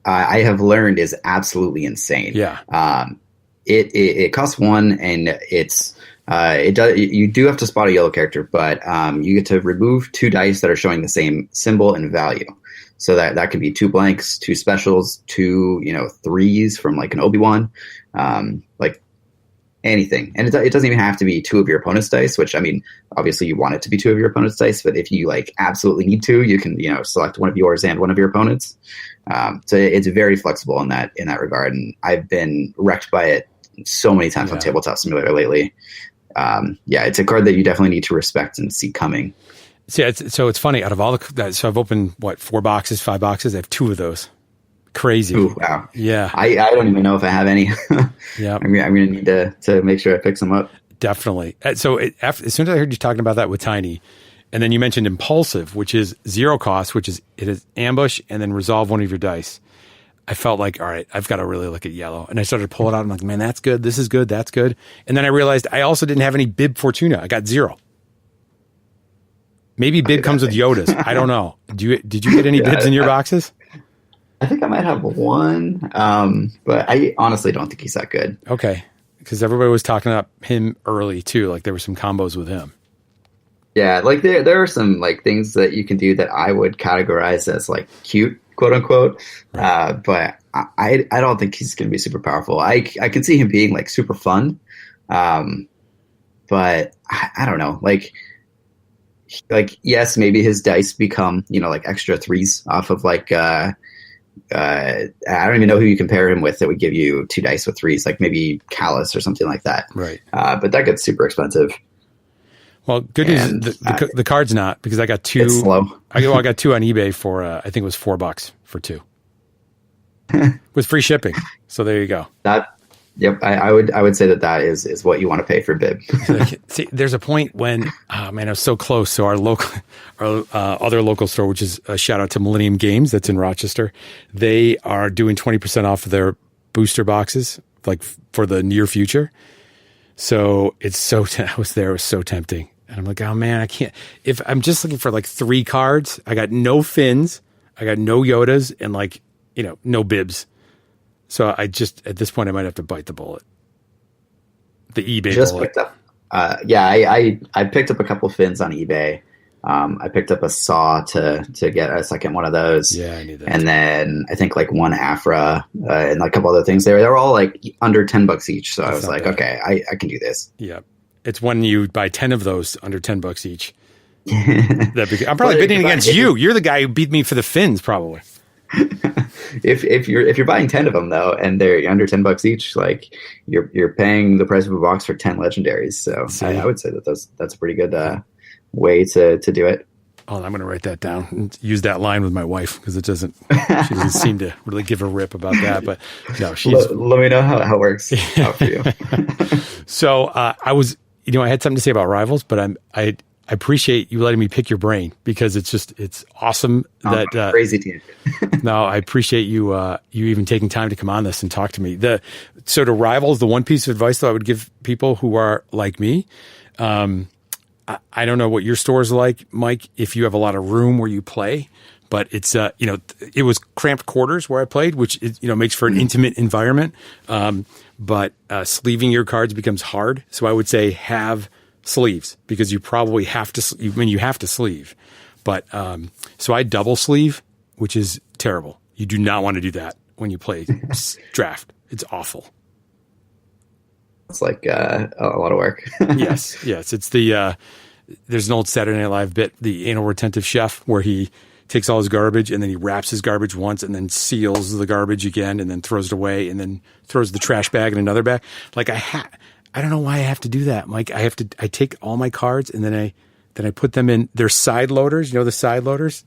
I have learned is absolutely insane. Yeah. It costs 1, and it's you do have to spot a yellow character, but you get to remove 2 dice that are showing the same symbol and value. So that could be 2 blanks, 2 specials, 2 3s from like an Obi-Wan, like anything. And it doesn't even have to be 2 of your opponent's dice, which obviously you want it to be 2 of your opponent's dice, but if you like absolutely need to, you can select one of yours and one of your opponent's. So it's very flexible in that regard, and I've been wrecked by it so many times on Tabletop Simulator lately. It's a card that you definitely need to respect and see coming. So it's funny. Out of all so I've opened 4 boxes, 5 boxes. I have 2 of those. Crazy. Ooh, wow. Yeah. I don't even know if I have any. Yeah. I'm going to need to make sure I pick some up. Definitely. So as soon as I heard you talking about that with Tiny, and then you mentioned Impulsive, which is 0 cost, which is it is ambush and then resolve one of your dice. I felt like, all right, I've got to really look at yellow. And I started to pull it out. I'm like, man, that's good. This is good. That's good. And then I realized I also didn't have any Bib Fortuna. I got 0. Maybe Bib comes with Yodas. I don't know. Did you get any Bibs in your boxes? I think I might have one, but I honestly don't think he's that good. Okay. Because everybody was talking up him early too. Like there were some combos with him. Yeah, like there are some like things that you can do that I would categorize as like cute, quote unquote. Right. But I don't think he's going to be super powerful. I can see him being like super fun, but I don't know. Like yes, maybe his dice become like extra 3s off of like. I don't even know who you compare him with that would give you 2 dice with 3s, like maybe Callus or something like that. Right. But that gets super expensive. Well, good news. The card's not, because I got 2. It's slow. I got 2 on eBay for I think it was $4 for 2 with free shipping. So there you go. Yep. I would say that is what you want to pay for Bib. See, there's a point when, I was so close. So our other local store, which is a shout out to Millennium Games, that's in Rochester, they are doing 20% off of their booster boxes, like for the near future. So I was there. It was so tempting. And I'm like, oh man, I can't, if I'm just looking for like 3 cards, I got no Finns, I got no Yodas, and like, no Bibs. So I just, at this point, I might have to bite the bullet. The eBay bullet. Picked up. I picked up a couple Finns on eBay. I picked up a saw to get a second one of those. Yeah, I knew that. And then I think like one Afra and a couple other things. They were all like under $10 each. So I was like, okay, I can do this. Yeah, it's when you buy 10 of those under $10 each. I'm probably bidding against you. You're the guy who beat me for the Finns, probably. If you're buying 10 of them though, and they're under $10 each, like you're paying the price of a box for 10 legendaries. So I would say that's a pretty good way to do it. Oh, I'm going to write that down and use that line with my wife, because she doesn't seem to really give a rip about that. But no, let me know how it works out for you. So I was, I had something to say about Rivals, but I appreciate you letting me pick your brain, because it's awesome that crazy tangent. No, I appreciate you even taking time to come on this and talk to me. So to Rivals, the one piece of advice that I would give people who are like me, I don't know what your store is like, Mike, if you have a lot of room where you play, but it's it was cramped quarters where I played, which makes for an intimate environment. But sleeving your cards becomes hard. So I would say have sleeves, because you probably have to, you have to sleeve. But so I double sleeve, which is terrible. You do not want to do that when you play draft. It's awful. It's like a lot of work. Yes. It's there's an old Saturday Night Live bit, the anal retentive chef, where he takes all his garbage and then he wraps his garbage once and then seals the garbage again and then throws it away and then throws the trash bag in another bag. Like I don't know why I have to do that. Like I take all my cards and then I put them in their side loaders. The side loaders?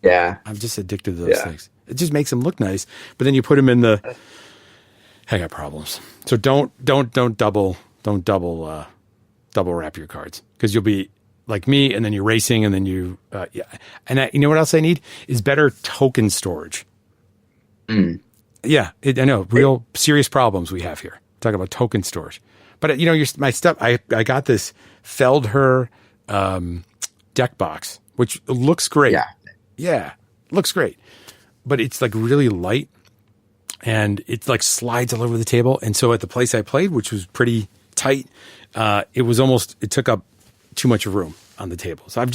I'm just addicted to those things. It just makes them look nice. But then you put them in I got problems. So don't double wrap your cards, because you'll be like me, and then you're racing, and then you And you know what else I need is better token storage. Yeah, I know, real serious problems we have here. Talk about token storage. But my stuff. I got this Feldherr deck box, which looks great. Yeah, looks great. But it's like really light, and it like slides all over the table. And so at the place I played, which was pretty tight, it took up too much room on the table. So I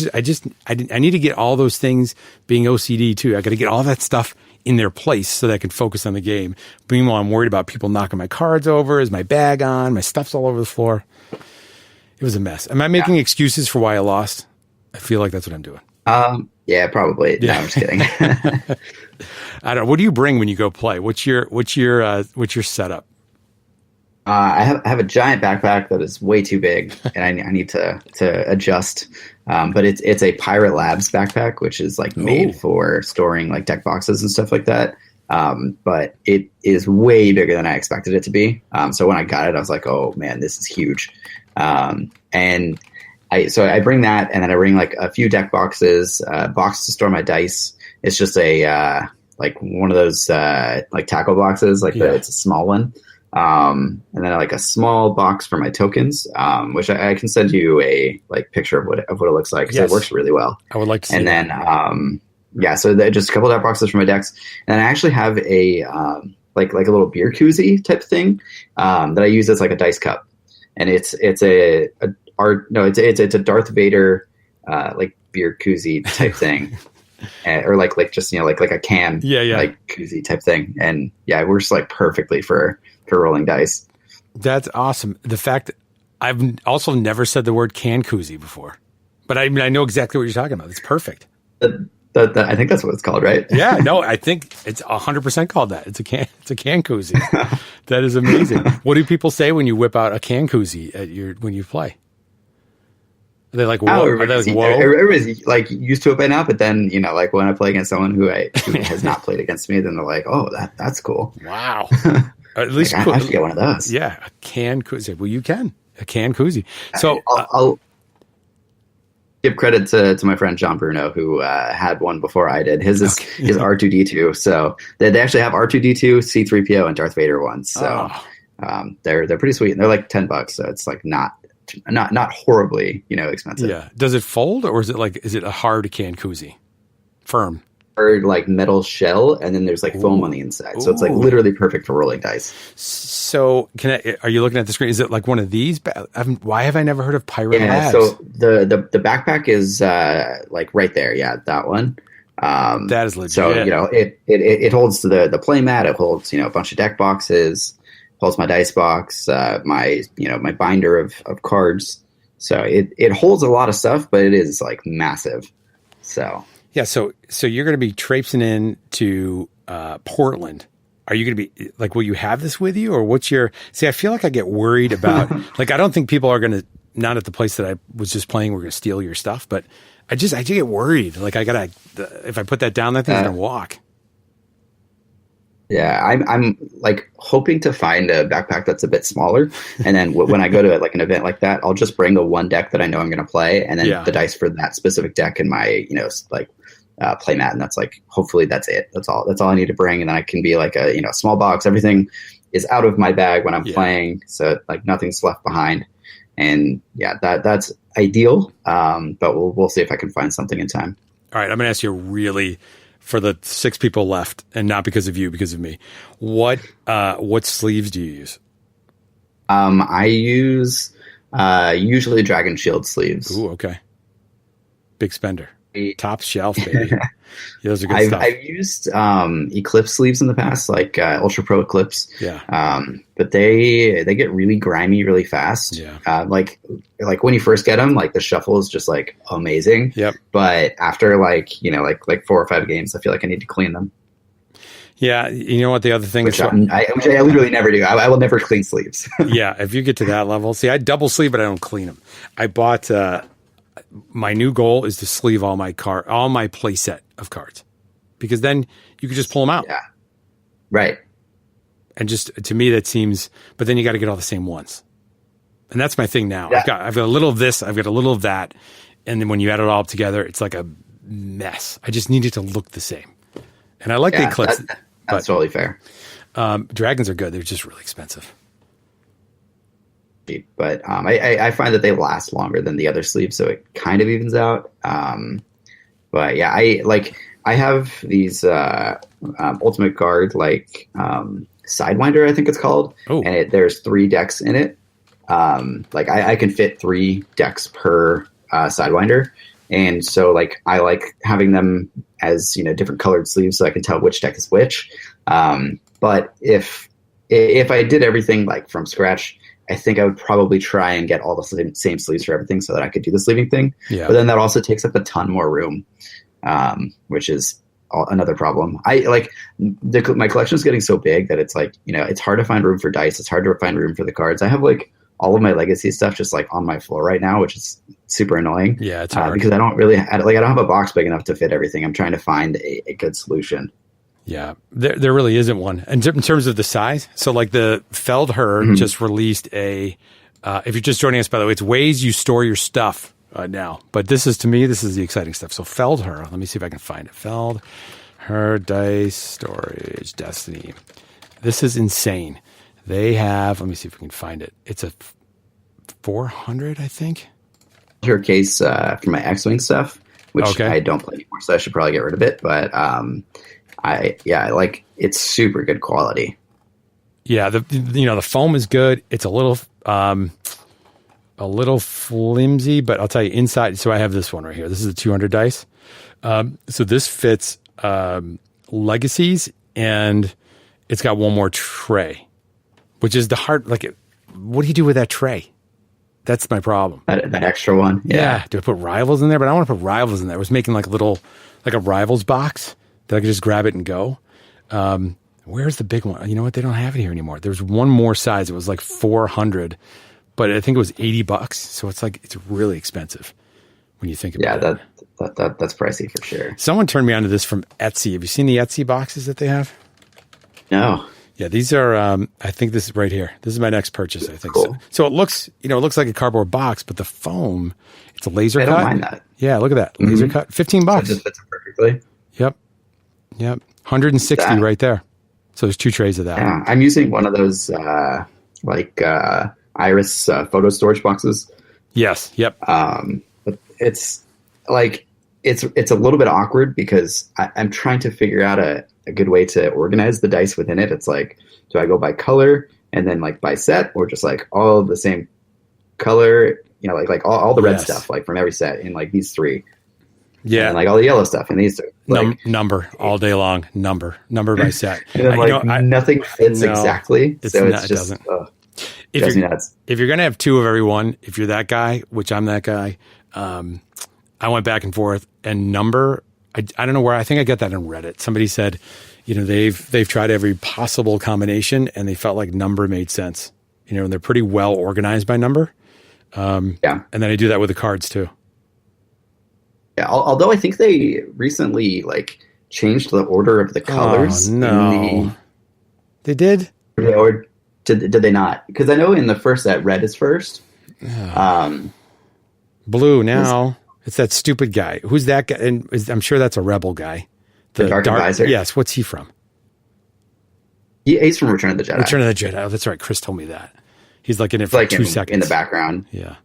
need to get all those things, being OCD too. I got to get all that stuff in their place so that I can focus on the game. Meanwhile, I'm worried about people knocking my cards over. Is my bag on? My stuff's all over the floor. It was a mess. Am I making excuses for why I lost? I feel like that's what I'm doing. Yeah, probably. Yeah. No, I'm just kidding. I don't know. What do you bring when you go play? What's your setup? I have a giant backpack that is way too big, and I need to adjust. But it's a Pirate Labs backpack, which is like made for storing like deck boxes and stuff like that. But it is way bigger than I expected it to be. So when I got it, I was like, oh man, this is huge. And I bring that, and then I bring like a few deck boxes, box to store my dice. It's just a like one of those like tackle boxes, like it's a small one. And then like a small box for my tokens, which I can send you a like picture of what it looks like, because it works really well. I would like to see and that. Then so just a couple of boxes for my decks, and I actually have a like a little beer koozie type thing that I use as like a dice cup, and it's a Darth Vader like beer koozie type thing. Or like just like a can like koozie type thing, and it works like perfectly for rolling dice. That's awesome. The fact that I've also never said the word can koozie before, but I mean I know exactly what you're talking about. It's perfect. I think that's what it's called, right? Yeah, no, I think it's 100% called that. It's a can koozie. That is amazing. What do people say when you whip out a can koozie when you play? Are they like, whoa? Everybody's like used to it by now, but then, like when I play against someone who has not played against me, then they're like, oh, that's cool. Wow. At least I should get one of those. Yeah, a can koozie. Well, you can. A can koozie. So I'll give credit to my friend John Bruno, who had one before I did. His is R2D2. So they actually have R2D2, C3PO, and Darth Vader ones. So they're pretty sweet. And they're like $10. So it's like not horribly, expensive. Yeah. Does it fold, or is it a hard can koozie? Firm. Or like metal shell, and then there's like foam on the inside. So it's like literally perfect for rolling dice. So are you looking at the screen? Is it like one of these? Why have I never heard of Pirate Labs? So the backpack is like right there. Yeah, that one. That is legit. So, it holds the play mat. It holds, a bunch of deck boxes. Holds my dice box, my binder of cards. So it holds a lot of stuff, but it is like massive. So yeah. So you're going to be traipsing in to Portland. Are you going to be like, will you have this with you, or what's your? See, I feel like I get worried about like I don't think people are going to, not at the place that I was just playing, we're going to steal your stuff, but I do get worried. Like if I put that down, that thing's going to walk. Yeah, I'm like hoping to find a backpack that's a bit smaller, and then when I go to like an event like that, I'll just bring the one deck that I know I'm going to play, and then the dice for that specific deck in my play mat, and that's like hopefully that's it. That's all I need to bring, and then I can be like a small box. Everything is out of my bag when I'm playing, so like nothing's left behind, and that's ideal. But we'll see if I can find something in time. All right, I'm going to ask you for the 6 people left, and not because of you, because of me. What sleeves do you use? I use usually Dragon Shield sleeves. Ooh, okay. Big spender. Top shelf, baby. Those are good stuff. I've used Eclipse sleeves in the past, like Ultra Pro Eclipse. Yeah. But they get really grimy really fast. Yeah. Like when you first get them, like the shuffle is just like amazing. Yep. But after like 4 or 5 games, I feel like I need to clean them. Yeah. You know what the other thing which I literally never do. I will never clean sleeves. Yeah. If you get to that level, see, I double sleeve, but I don't clean them. I bought, my new goal is to sleeve all my play set of cards, because then you can just pull them out. Yeah. Right. And just to me, that seems, but then you got to get all the same ones. And that's my thing now. Yeah. I've got a little of this, I've got a little of that. And then when you add it all up together, it's like a mess. I just need it to look the same. And I like the Eclipse. That's totally fair. Dragons are good. They're just really expensive. But I find that they last longer than the other sleeves, so it kind of evens out. But yeah, I have these Ultimate Guard Sidewinder, I think it's called. Oh. And there's 3 decks in it. I can fit 3 decks per Sidewinder, and so I like having them as different colored sleeves, so I can tell which deck is which. But if I did everything from scratch, I think I would probably try and get all the same sleeves for everything so that I could do the sleeving thing. Yeah. But then that also takes up a ton more room, which is another problem. My collection is getting so big that it's it's hard to find room for dice. It's hard to find room for the cards. I have all of my legacy stuff just on my floor right now, which is super annoying. Yeah, it's hard. Because I don't have a box big enough to fit everything. I'm trying to find a good solution. Yeah, there really isn't one. And in terms of the size, so the Feldherr just released if you're just joining us, by the way, it's ways you store your stuff now. But this is the exciting stuff. So Feldherr, let me see if I can find it. Her dice storage, Destiny. This is insane. They have, let me see if we can find it. It's a 400, I think. Her case for my X-Wing stuff, which I don't play anymore, so I should probably get rid of it. But I like it's super good quality. Yeah, the foam is good. It's a little flimsy, but I'll tell you inside. So I have this one right here. This is a 200 dice. So this fits Legacies, and it's got one more tray, which is the hard. Like, what do you do with that tray? That's my problem. That extra one. Yeah. Do I put Rivals in there? But I don't want to put Rivals in there. I was making like a Rivals box that I could just grab it and go. Where's the big one? You know what? They don't have it here anymore. There's one more size. It was like 400, but I think it was $80. So it's really expensive when you think about it. Yeah, that's pricey for sure. Someone turned me onto this from Etsy. Have you seen the Etsy boxes that they have? No. Yeah, these are. I think this is right here. This is my next purchase. I think cool. So it looks like a cardboard box, but the foam, it's a laser cut. I don't mind that. Yeah, look at that laser cut. $15. So it just fits it perfectly. Yep. 160 right there. So there's 2 trays of that. Yeah, I'm using one of those Iris photo storage boxes. Yes. Yep. But it's like it's a little bit awkward because I'm trying to figure out a good way to organize the dice within it. It's like, do I go by color and then like by set, or just like all the same color? You know, like all the red stuff, like from every set in like these 3. Yeah, and like all the yellow stuff in these 2. Like, number all day long. Number by set. And then, nothing fits exactly. So it doesn't. If you're gonna have 2 of every one, if you're that guy, which I'm that guy, I went back and forth and number. I don't know where. I think I got that on Reddit. Somebody said, they've tried every possible combination and they felt like number made sense. And they're pretty well organized by number. And then I do that with the cards too. Yeah, although I think they recently changed the order of the colors. Oh, no, they did. Or did they not? Because I know in the first set, red is first. Blue now. It's that stupid guy. Who's that guy? And I'm sure that's a rebel guy. The Dark Advisor. Yes. What's he from? He's from Return of the Jedi. Return of the Jedi. Oh, that's right. Chris told me that. He's like in it for like 2 seconds. In the background. Yeah.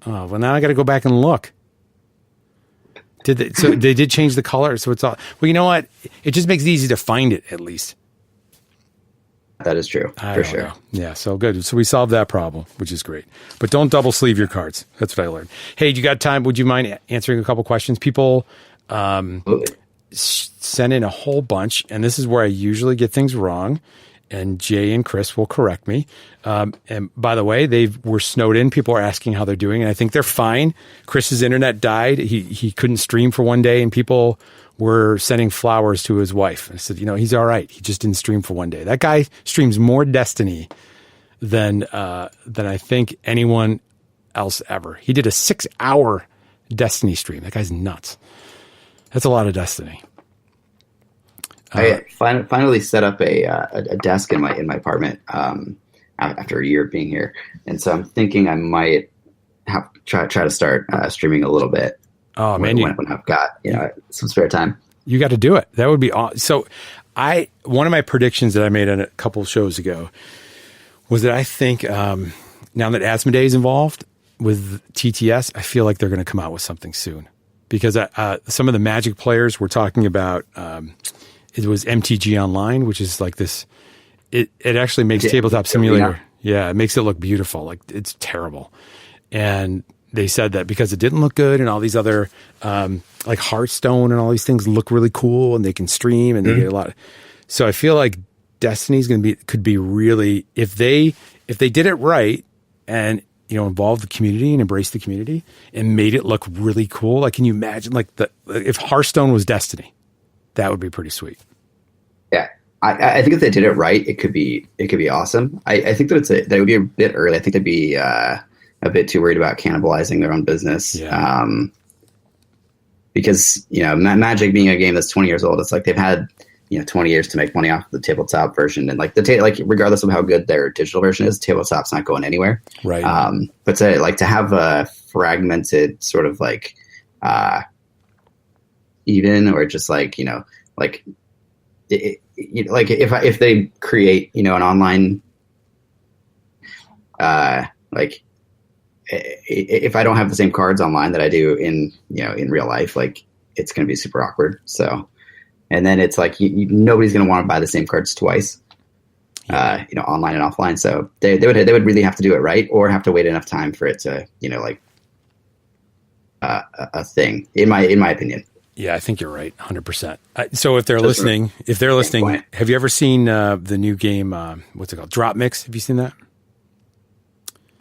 Oh, well, now I got to go back and look. So they did change the color. So it's all, well, you know what? It just makes it easy to find it at least. That is true, for sure. Know. Yeah, so good. So we solved that problem, which is great. But don't double sleeve your cards. That's what I learned. Hey, you got time? Would you mind answering a couple questions? People sent in a whole bunch, and this is where I usually get things wrong. And Jay and Chris will correct me. And by the way, were snowed in. People are asking how they're doing, and I think they're fine. Chris's internet died. He couldn't stream for one day, and people were sending flowers to his wife. I said, he's all right. He just didn't stream for one day. That guy streams more Destiny than I think anyone else ever. He did a 6-hour Destiny stream. That guy's nuts. That's a lot of Destiny. I finally set up a desk in my apartment after a year of being here, and so I'm thinking I might try to start streaming a little bit. Oh man, when I've got some spare time, you got to do it. That would be awesome. So one of my predictions that I made on a couple of shows ago was that I think now that Asmodee is involved with TTS, I feel like they're going to come out with something soon, because some of the Magic players were talking about. It was MTG Online, which is like this. It actually makes Tabletop Simulator. Yeah, it makes it look beautiful. Like, it's terrible. And they said that because it didn't look good, and all these other like Hearthstone and all these things look really cool, and they can stream and they get a lot. So I feel like Destiny's could be really, if they did it right and involve the community and embrace the community and made it look really cool. Like, can you imagine if Hearthstone was Destiny? That would be pretty sweet. Yeah, I think if they did it right, it could be awesome. I think that that would be a bit early. I think they'd be a bit too worried about cannibalizing their own business. Yeah. Because Magic being a game that's 20 years old, it's like they've had 20 years to make money off the tabletop version, and like regardless of how good their digital version is, tabletop's not going anywhere. Right. But to have a fragmented sort of even, or just like, like, like if they create, an online, like if I don't have the same cards online that I do in real life, like it's going to be super awkward. So, and then it's like nobody's going to want to buy the same cards twice, online and offline. So they would really have to do it right, or have to wait enough time for it to, like a thing. In my opinion. Yeah, I think you're right, 100%. So if they're listening, have you ever seen the new game? What's it called? Drop Mix. Have you seen that?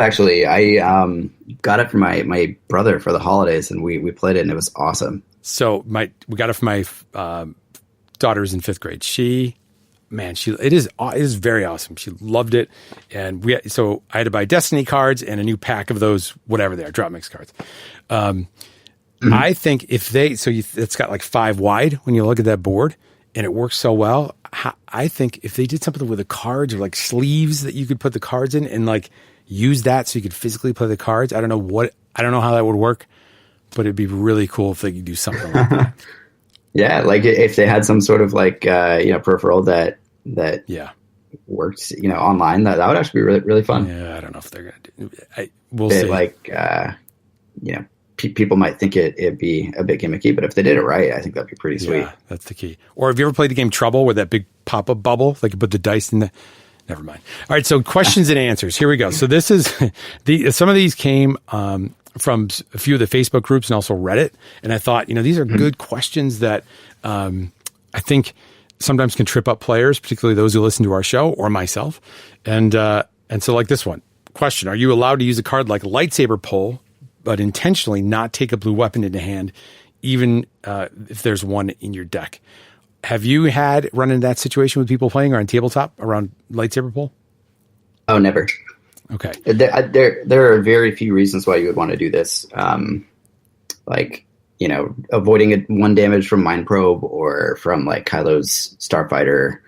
Actually, I got it for my brother for the holidays, and we played it, and it was awesome. So we got it for my daughter's in 5th grade. It is very awesome. She loved it, and so I had to buy Destiny cards and a new pack of those, whatever they are, Drop Mix cards. I think it's got like 5 wide when you look at that board, and it works so well. I think if they did something with the cards, or like sleeves that you could put the cards in, and like use that so you could physically play the cards. I don't know how that would work, but it'd be really cool if they could do something like that. Yeah, like if they had some sort of like peripheral that works online, that would actually be really, really fun. Yeah, I don't know if they're gonna do. We'll see. Like people might think it'd be a bit gimmicky, but if they did it right, I think that'd be pretty sweet. Yeah, that's the key. Or have you ever played the game Trouble, with that big pop-up bubble? Like you put the dice in the. Never mind. All right, so questions and answers. Here we go. So this is some of these came from a few of the Facebook groups and also Reddit, and I thought, these are good questions that I think sometimes can trip up players, particularly those who listen to our show or myself. And so like this one question: are you allowed to use a card like lightsaber pull, but intentionally not take a blue weapon into hand, even if there's one in your deck? Have you run into that situation with people playing or on tabletop around lightsaber pull? Oh, never. Okay. There are very few reasons why you would want to do this. Like, avoiding 1 damage from Mind Probe, or from like Kylo's Starfighter,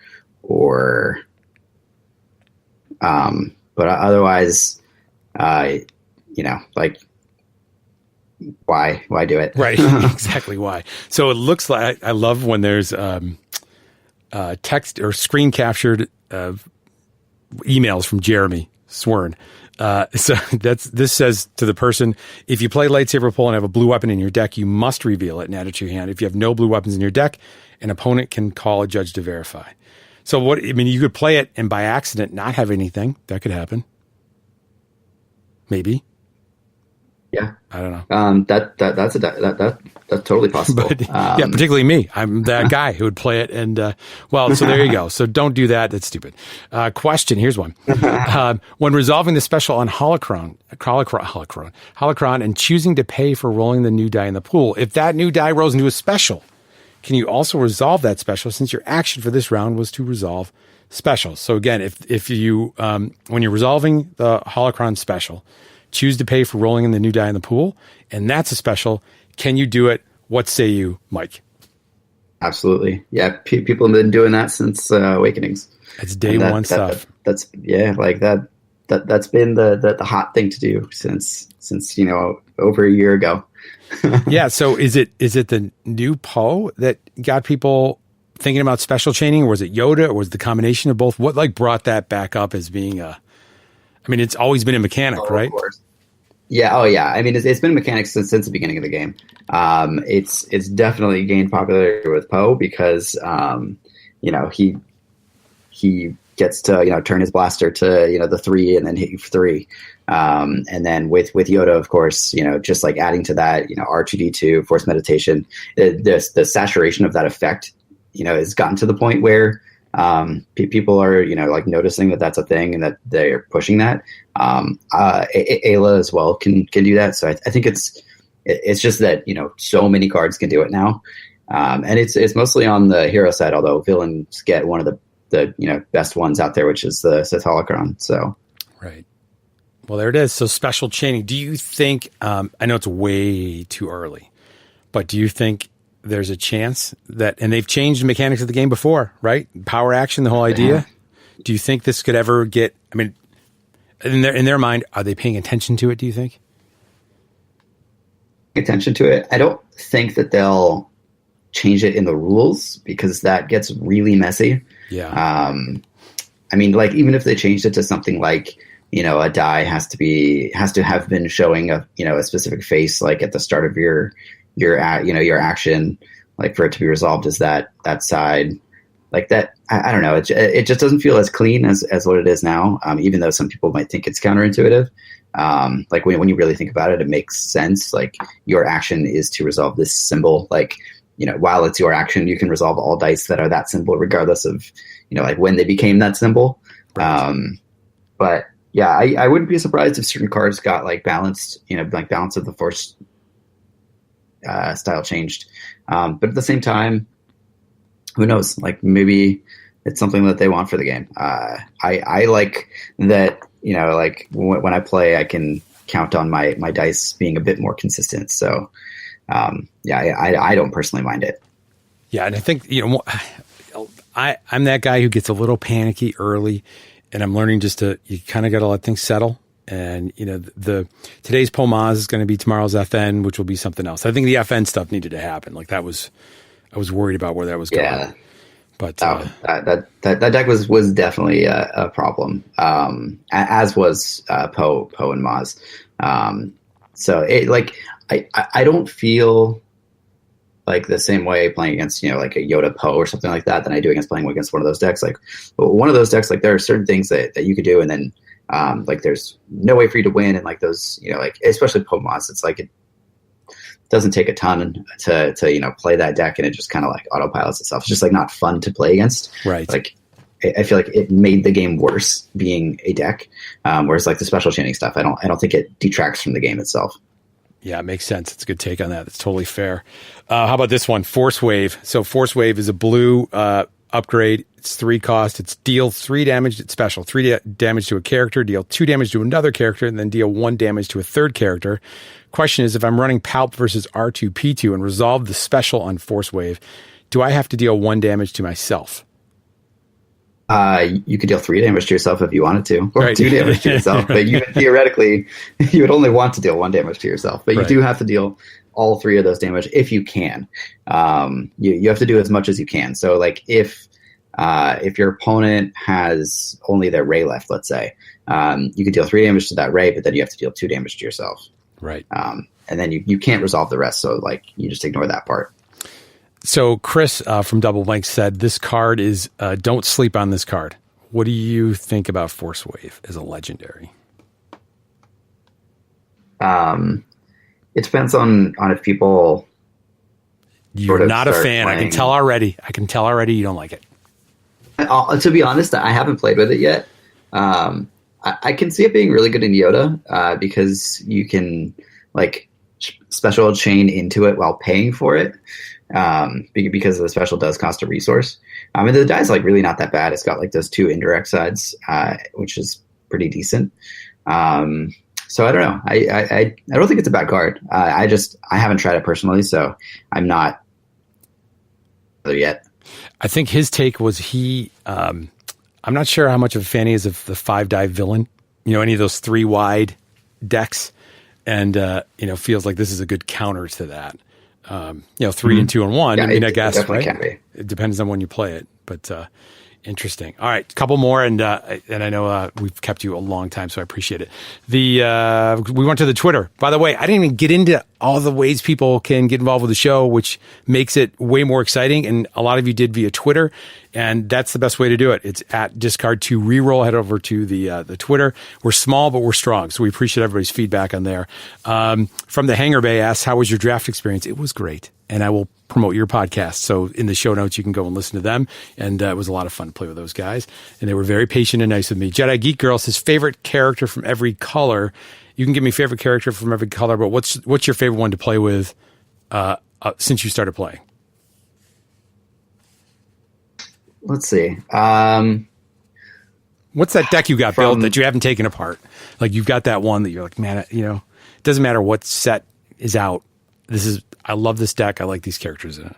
or, but otherwise, like, why do it? Right. Exactly. Why? So it looks like, I love when there's text or screen captured emails from Jeremy Swern. So this says to the person: if you play lightsaber pull and have a blue weapon in your deck, you must reveal it and add it to your hand. If you have no blue weapons in your deck, an opponent can call a judge to verify. So you could play it and by accident not have anything. That could happen. Maybe. Yeah, I don't know. That's totally possible. But, yeah, particularly me. I'm that guy who would play it, and so there you go. So don't do that. That's stupid. Question. Here's one. When resolving the special on Holocron, and choosing to pay for rolling the new die in the pool, if that new die rolls into a special, can you also resolve that special, since your action for this round was to resolve specials? So again, if you when you're resolving the Holocron special, choose to pay for rolling in the new die in the pool, and that's a special, can you do it? What say you, Mike? Absolutely. Yeah, people have been doing that since Awakenings. It's day one stuff. That's like that's been the hot thing to do since over a year ago. Yeah. So is it the new Poe that got people thinking about special chaining, or was it Yoda, or was it the combination of both? What brought that back up as being it's always been a mechanic, right? Of course. Yeah. Oh, yeah. It's been a mechanic since the beginning of the game. It's definitely gained popularity with Poe because he gets to turn his blaster to the 3 and then hit you for 3, and then with Yoda, of course, just like adding to that, R2D2 Force Meditation, the saturation of that effect, has gotten to the point where people are noticing that that's a thing and that they're pushing that. Ayla as well can do that. So I think it's just that so many cards can do it now, and it's mostly on the hero side. Although villains get one of the best ones out there, which is the Sith Holocron. So right. Well, there it is. So special chaining. Do you think? I know it's way too early, but do you think there's a chance that, and they've changed the mechanics of the game before, right? Power action, the whole idea. Yeah. Do you think this could ever get, in their mind, are they paying attention to it, do you think? Attention to it? I don't think that they'll change it in the rules, because that gets really messy. Yeah. I mean, like, even if they changed it to something like, a die has to have been showing a specific face, like at the start of your action, like for it to be resolved as that side, like that. I don't know. It just doesn't feel as clean as what it is now. Even though some people might think it's counterintuitive. Like when you really think about it, it makes sense. Like, your action is to resolve this symbol. Like, while it's your action, you can resolve all dice that are that symbol, regardless of, like when they became that symbol. Right. But yeah, I wouldn't be surprised if certain cards got like balanced, like balance of the force style changed. But at the same time, who knows? Like, maybe it's something that they want for the game. I like that, like when I play, I can count on my dice being a bit more consistent. So I don't personally mind it. Yeah, and I think I'm that guy who gets a little panicky early, and I'm learning you kind of got to let things settle. And today's POMAS is going to be tomorrow's FN, which will be something else. I think the FN stuff needed to happen. Like, I was worried about where that was going. Yeah. But that deck was definitely a problem, as was Poe and Maz. So it, like, I don't feel like the same way playing against, like a Yoda Poe or something like that than I do playing against one of those decks. Like, one of those decks, like, there are certain things that you could do, and then like, there's no way for you to win. And like those, like, especially Poe Maz, it's like, it doesn't take a ton to play that deck, and it just kind of like autopilots itself. It's just like not fun to play against. Right. Like, I feel like it made the game worse being a deck. Whereas like the special chaining stuff, I don't think it detracts from the game itself. Yeah, it makes sense. It's a good take on that. It's totally fair. How about this one? Force Wave. So Force Wave is a blue upgrade. It's 3 cost. It's deal 3 damage. It's special. 3 damage to a character, deal 2 damage to another character, and then deal 1 damage to a third character. Question is, if I'm running Palp versus R2-P2 and resolve the special on Force Wave, do I have to deal 1 damage to myself? You could deal 3 damage to yourself if you wanted to, or right. 2 damage to yourself. But theoretically, you would only want to deal 1 damage to yourself. But you do have to deal all 3 of those damage if you can. You have to do as much as you can. So, like, if your opponent has only their Ray left, let's say, you could deal 3 damage to that Ray, but then you have to deal 2 damage to yourself. Right. And then you can't resolve the rest. So, like, you just ignore that part. So Chris from Double Blank said this card is don't sleep on this card. What do you think about Force Wave as a legendary? It depends on if people. You're not a fan. Playing. I can tell already you don't like it. To be honest, I haven't played with it yet. I can see it being really good in Yoda because you can like special chain into it while paying for it. Because the special does cost a resource. And the die is like really not that bad. It's got like those 2 indirect sides, which is pretty decent. So I don't know. I don't think it's a bad card. I haven't tried it personally, so I'm not there yet. I think his take was I'm not sure how much of a fan he is of the 5-die villain, any of those 3 wide decks, and feels like this is a good counter to that. 3 and 2 and 1. Yeah, I guess, right? Can be. It depends on when you play it, but interesting. All right, a couple more, and I know we've kept you a long time, so I appreciate it. We went to the Twitter. By the way, I didn't even get into all the ways people can get involved with the show, which makes it way more exciting, and a lot of you did via Twitter, and that's the best way to do it. It's at Discard2Reroll. Head over to the Twitter. We're small, but we're strong, so we appreciate everybody's feedback on there. From the Hangar Bay asks, how was your draft experience? It was great, and I will promote your podcast. So in the show notes, you can go and listen to them. And it was a lot of fun to play with those guys. And they were very patient and nice with me. Jedi Geek Girl says, favorite character from every color. You can give me favorite character from every color, but what's your favorite one to play with since you started playing? Let's see. What's that deck you got built that you haven't taken apart? Like, you've got that one that you're like, man, it doesn't matter what set is out. I love this deck. I like these characters in it.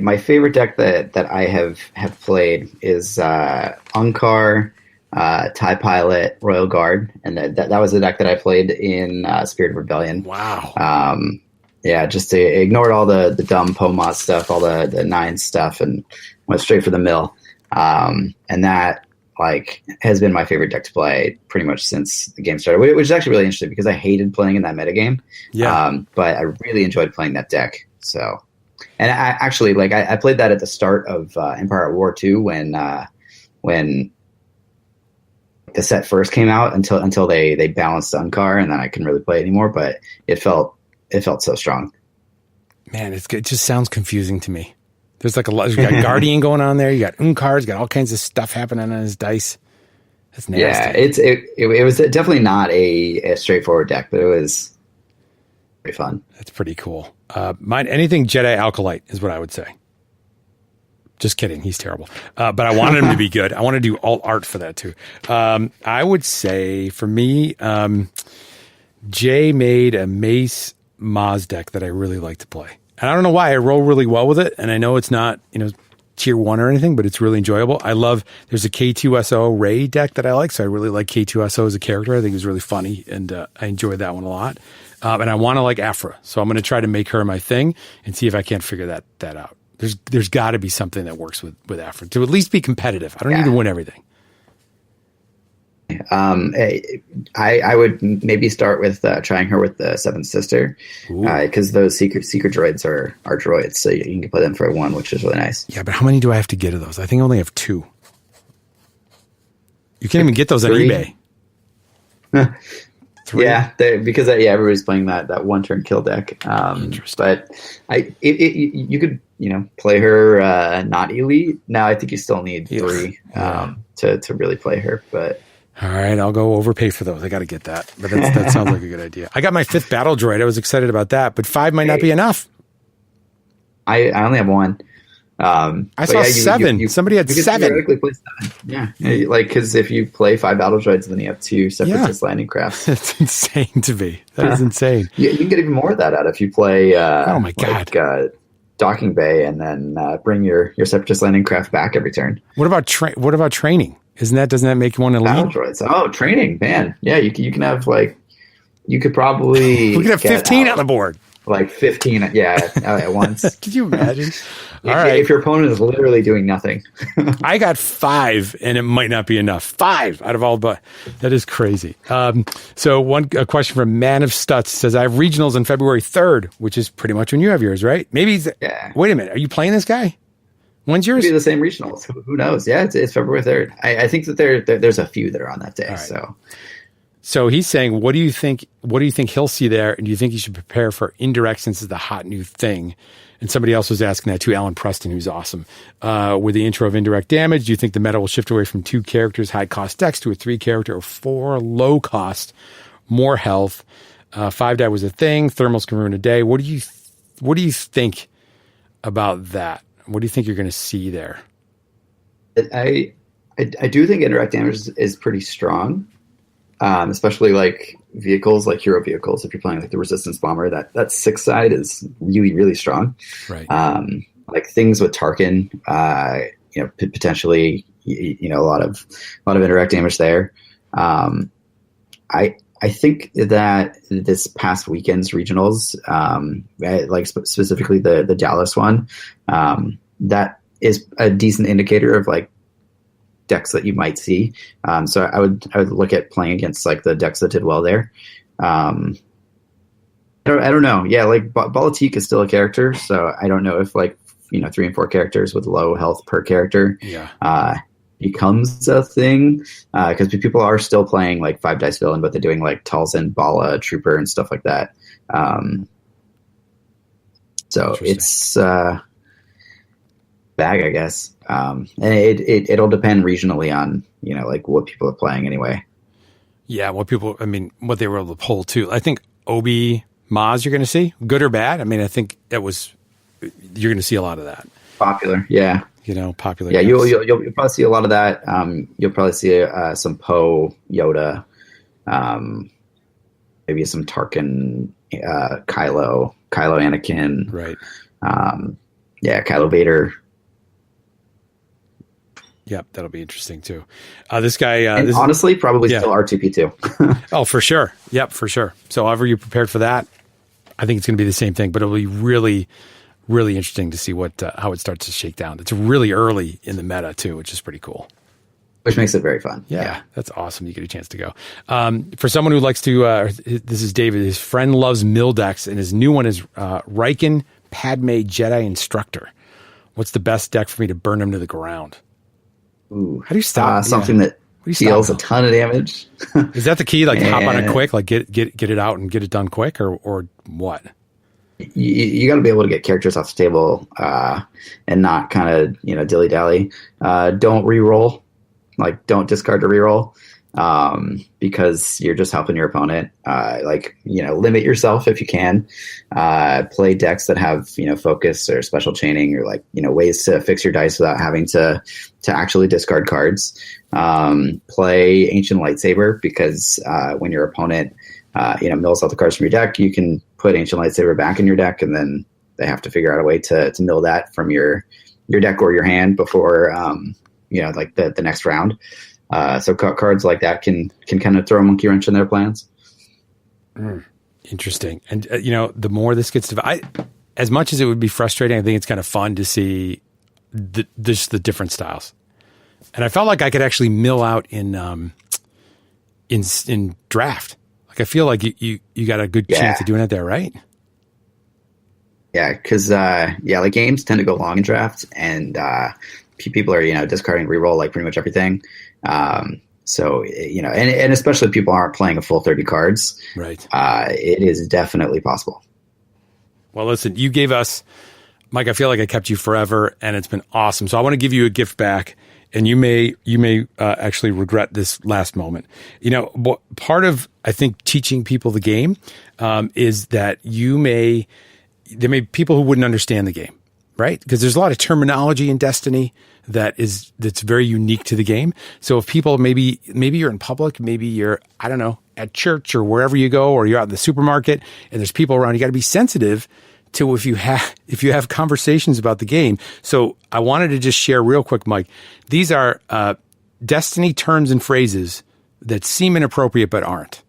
My favorite deck that I have played is Unkar, TIE Pilot, Royal Guard, and that was the deck that I played in Spirit of Rebellion. Wow. Yeah, just ignored all the dumb POMOD stuff, all the 9 stuff, and went straight for the mill. And that like has been my favorite deck to play pretty much since the game started, which is actually really interesting because I hated playing in that metagame. Yeah. But I really enjoyed playing that deck. So, and I actually like I played that at the start of Empire at War 2 when the set first came out until they balanced Unkar, and then I couldn't really play it anymore. But it felt so strong. Man, it just sounds confusing to me. There's like a lot. You got Guardian going on there. You got Unkar's got all kinds of stuff happening on his dice. That's nasty. Yeah, it was definitely not a straightforward deck, but it was pretty fun. That's pretty cool. Anything Jedi Alkalite is what I would say. Just kidding. He's terrible. But I wanted him to be good. I want to do alt art for that too. I would say for me, Jay made a Mace Maz deck that I really like to play. And I don't know why. I roll really well with it. And I know it's not, tier 1 or anything, but it's really enjoyable. There's a K2SO Ray deck that I like. So I really like K2SO as a character. I think he's really funny. And I enjoyed that one a lot. And I want to like Afra. So I'm going to try to make her my thing and see if I can't figure that out. There's got to be something that works with Afra to at least be competitive. I don't need to win everything. I would maybe start with trying her with the Seventh Sister, because those secret droids are droids, so you can play them for 1, which is really nice. Yeah, but how many do I have to get of those? I think I only have 2. You can't even get those 3. on eBay. 3? Yeah, because everybody's playing that one turn kill deck. But you could play her not elite. Now I think you still need 3 to really play her, but. All right, I'll go overpay for those. I got to get that. But that sounds like a good idea. I got my 5th battle droid. I was excited about that, but 5 might not be enough. I only have 1. I saw 7. Somebody had 7. Theoretically play 7. Yeah, like because if you play 5 battle droids, then you have 2 separatist landing crafts. That's insane to me. That is insane. You can get even more of that out if you play. Oh my god. Like, docking bay, and then bring your separatist landing craft back every turn. What about training? Doesn't that make you want to battle lead? droids? Oh, training, man. Yeah, you can have you could probably we could have 15 on the board. Like 15, at once. Could you imagine? If your opponent is literally doing nothing. I got 5, and it might not be enough. 5 out of all, but that is crazy. So a question from Man of Stutz says, I have regionals on February 3rd, which is pretty much when you have yours, right? Maybe. Wait a minute. Are you playing this guy? When's yours? It'll be the same regionals. Who knows? Yeah, it's February 3rd. I think that there's a few that are on that day. Right. So he's saying, what do you think he'll see there? And do you think he should prepare for indirect since it's the hot new thing? And somebody else was asking that too, Alan Preston, who's awesome. With the intro of indirect damage, do you think the meta will shift away from 2 characters, high cost decks, to a 3 character or 4 low cost, more health? 5 die was a thing. Thermals can ruin a day. What do you think about that? What do you think you're going to see there? I do think indirect damage is pretty strong. Especially like vehicles, like hero vehicles. If you're playing like the Resistance Bomber, that 6 side is really, really strong. Right. Like things with Tarkin, potentially, a lot of indirect damage there. I think that this past weekend's regionals, like specifically the Dallas one, that is a decent indicator of like decks that you might see. So I would look at playing against like the decks that did well there. I don't know. Yeah, like Balatik is still a character, so I don't know if 3 and 4 characters with low health per character becomes a thing, because people are still playing like 5 dice villain, but they're doing like Talzin, Bala, Trooper, and stuff like that. So it's bag, I guess. And it'll depend regionally on, like what people are playing anyway. Yeah, what they were able to pull too. I think Obi Maz you're going to see, good or bad. I mean, I think you're going to see a lot of that. Popular, yeah. Popular. Yeah, you'll probably see a lot of that. You'll probably see some Poe, Yoda, maybe some Tarkin, Kylo Anakin. Right. Kylo Vader. Yep, that'll be interesting too. This guy, honestly, probably still R2P2. Oh, for sure. Yep, for sure. So, however you prepared for that, I think it's going to be the same thing, but it'll be really, really interesting to see how it starts to shake down. It's really early in the meta too, which is pretty cool. Which makes it very fun. Yeah, that's awesome. You get a chance to go. For someone who likes to, this is David. His friend loves mill decks, and his new one is Riken Padme Jedi Instructor. What's the best deck for me to burn him to the ground? Ooh, how do you stop something that deals a ton of damage? Is that the key? Like hop on it quick, like get it out and get it done quick, or what? You got to be able to get characters off the table and not kind of dilly dally. Don't reroll. Like, don't discard a reroll because you're just helping your opponent. Limit yourself if you can. Play decks that have focus or special chaining or ways to fix your dice without having to actually discard cards. Play Ancient Lightsaber because when your opponent mills out the cards from your deck, you can put Ancient Lightsaber back in your deck, and then they have to figure out a way to mill that from your deck or your hand before the next round. So cards like that can kind of throw a monkey wrench in their plans. Interesting. And the more this gets to, as much as it would be frustrating, I think it's kind of fun to see the different styles. And I felt like I could actually mill out in draft. Like I feel like you got a good chance of doing it there, right? Yeah, because games tend to go long in draft, and people are discarding reroll like pretty much everything. So and especially if people aren't playing a full 30 cards, right? It is definitely possible. Well, listen, you gave us, Mike. I feel like I kept you forever, and it's been awesome. So I want to give you a gift back, and you may actually regret this last moment. Part of I think teaching people the game is that there may be people who wouldn't understand the game, right? Because there's a lot of terminology in Destiny that's very unique to the game. So if people maybe you're in public, maybe you're, I don't know, at church or wherever you go, or you're out in the supermarket and there's people around, you got to be sensitive to if you have conversations about the game. So I wanted to just share real quick, Mike. These are Destiny terms and phrases that seem inappropriate but aren't.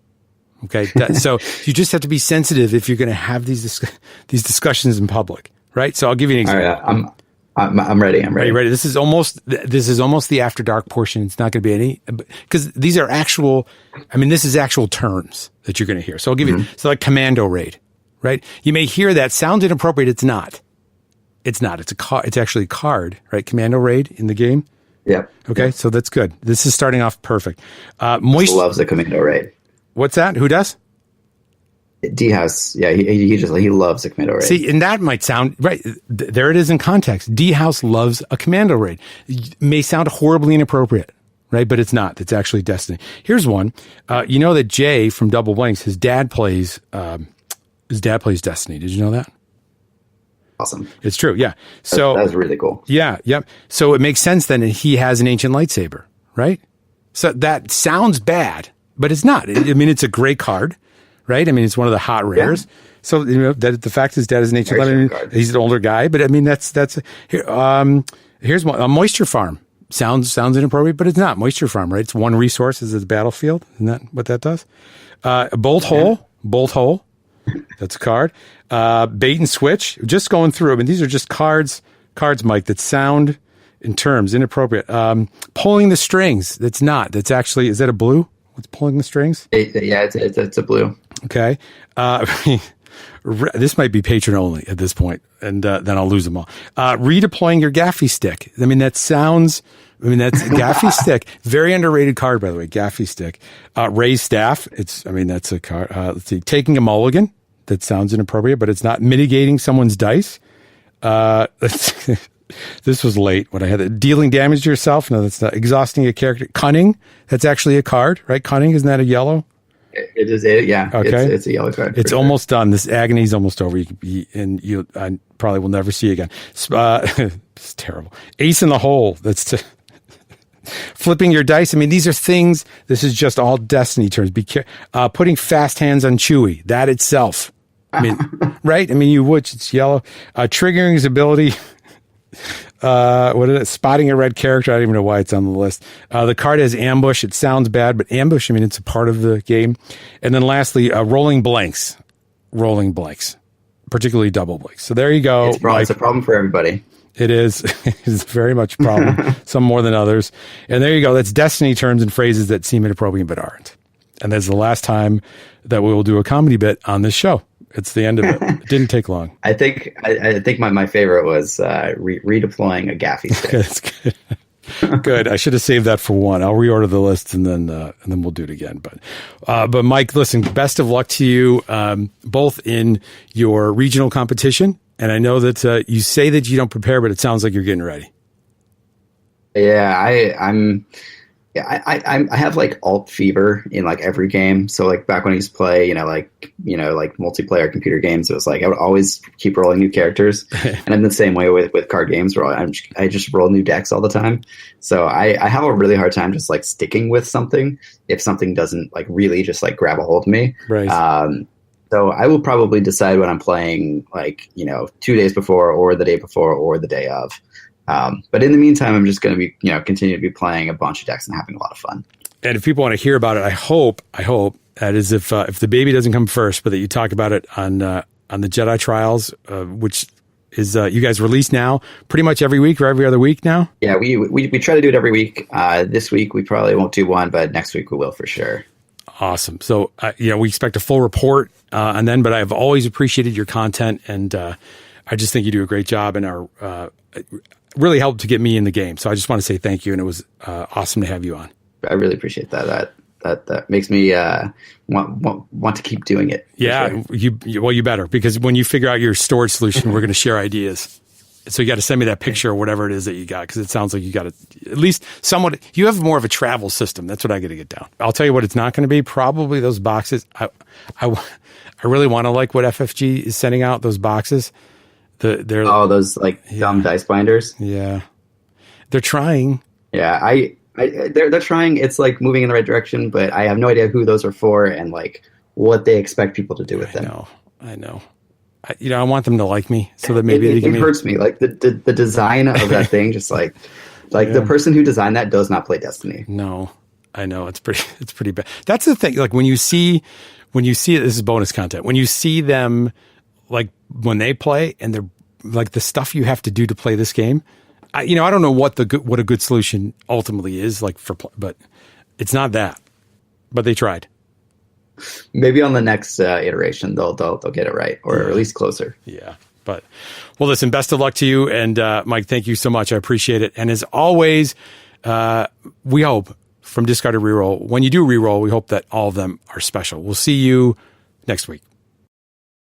Okay, so you just have to be sensitive if you're going to have these discussions in public, right? So I'll give you an example. All right, I'm ready. Are you ready? This is almost the after dark portion. It's not going to be any, because these are actual. I mean, this is actual terms that you're going to hear. So I'll give you. So like commando raid, right? You may hear that sounds inappropriate. It's not. It's not. It's actually a card, right? Commando raid in the game. Yep. Okay, yep. So that's good. This is starting off perfect. Loves the commando raid. What's that? Who does? D-House. Yeah, he loves a commando raid. See, and that might sound right. There it is in context. D-House loves a commando raid. It may sound horribly inappropriate, right? But it's not. It's actually Destiny. Here's one. You know that Jay from Double Blanks, his dad plays Destiny. Did you know that? Awesome. It's true. Yeah. So that's really cool. Yeah. Yep. So it makes sense then that he has an ancient lightsaber, right? So that sounds bad, but it's not. I mean, it's a great card. Right? I mean, it's one of the hot rares. Yeah. So, that the fact his dad is an ancient lightsaber, he's an older guy, but I mean, that's here. Here's one. A moisture farm sounds inappropriate, but it's not. Moisture farm, right? It's one resource is the battlefield. Isn't that what that does? A bolt hole. That's a card. Bait and switch. Just going through. I mean, these are just cards, Mike, that sound in terms inappropriate. Pulling the strings. That's not. That's actually, is that a blue? What's pulling the strings? Yeah, it's a blue. Okay. This might be patron only at this point, and then I'll lose them all. Redeploying your gaffy stick. I mean, that's gaffy stick. Very underrated card, by the way, gaffy stick. Raised staff. That's a card. Let's see. Taking a mulligan. That sounds inappropriate, but it's not. Mitigating someone's dice. This was late when I had it. Dealing damage to yourself. No, that's not. Exhausting a character. Cunning. That's actually a card, right? Cunning. Isn't that a yellow? It is. Yeah. Okay. It's a yellow card. It's almost done. This agony is almost over. I probably will never see you again. It's terrible. Ace in the hole. That's flipping your dice. I mean, these are things. This is just all Destiny terms. Putting fast hands on Chewie. That itself. I mean, right? I mean, you would. It's yellow. Triggering his ability. Spotting a red character. I don't even know why it's on the list. The card has ambush. It sounds bad, but ambush, I mean, it's a part of the game. And then lastly, rolling blanks. particularly double blinks. So there you go. It's a problem for everybody. It is. It's very much a problem, some more than others. And there you go. That's Destiny terms and phrases that seem inappropriate but aren't. And that's the last time that we will do a comedy bit on this show. It's the end of it. It didn't take long. I think my favorite was redeploying a gaffy stick. That's good. Good. I should have saved that for one. I'll reorder the list and then we'll do it again. But Mike, listen, best of luck to you, both in your regional competition. And I know that you say that you don't prepare, but it sounds like you're getting ready. Yeah, I have like alt fever in like every game. So like back when I used to play, like multiplayer computer games, it was like I would always keep rolling new characters, and I'm the same way with card games where I just roll new decks all the time. So I have a really hard time just like sticking with something if something doesn't like really just like grab a hold of me. Right. So I will probably decide when I'm playing 2 days before or the day before or the day of. But in the meantime, I'm just going to be, continue to be playing a bunch of decks and having a lot of fun. And if people want to hear about it, I hope that is if the baby doesn't come first, but that you talk about it on the Jedi Trials, which is you guys release now pretty much every week or every other week now. Yeah, we try to do it every week. This week we probably won't do one, but next week we will for sure. Awesome. So we expect a full report and then, but I've always appreciated your content, and I just think you do a great job and are really helped to get me in the game. So I just want to say thank you, and it was awesome to have you on. I really appreciate that. That makes me want to keep doing it. Yeah, sure. You better, because when you figure out your storage solution, we're going to share ideas. So you got to send me that picture or whatever it is that you got, because it sounds like you got at least somewhat. You have more of a travel system. That's what I got to get down. I'll tell you what it's not going to be. Probably those boxes. I really want to like what FFG is sending out, those boxes. They're those like dumb dice binders. Yeah, they're trying. Yeah, they're trying. It's like moving in the right direction, but I have no idea who those are for and like what they expect people to do with them. I know. I want them to like me, so that maybe it hurts me. Like the design of that thing, just like the person who designed that does not play Destiny. No, I know it's pretty bad. That's the thing. Like when you see it, this is bonus content. When you see them, like when they play and they're like the stuff you have to do to play this game. I don't know what a good solution ultimately is like but it's not that. But they tried. Maybe on the next iteration they'll get it right, or at least closer. Yeah. But well, listen, best of luck to you, and Mike, thank you so much. I appreciate it. And as always, we hope from Discard to Reroll, when you do reroll, we hope that all of them are special. We'll see you next week.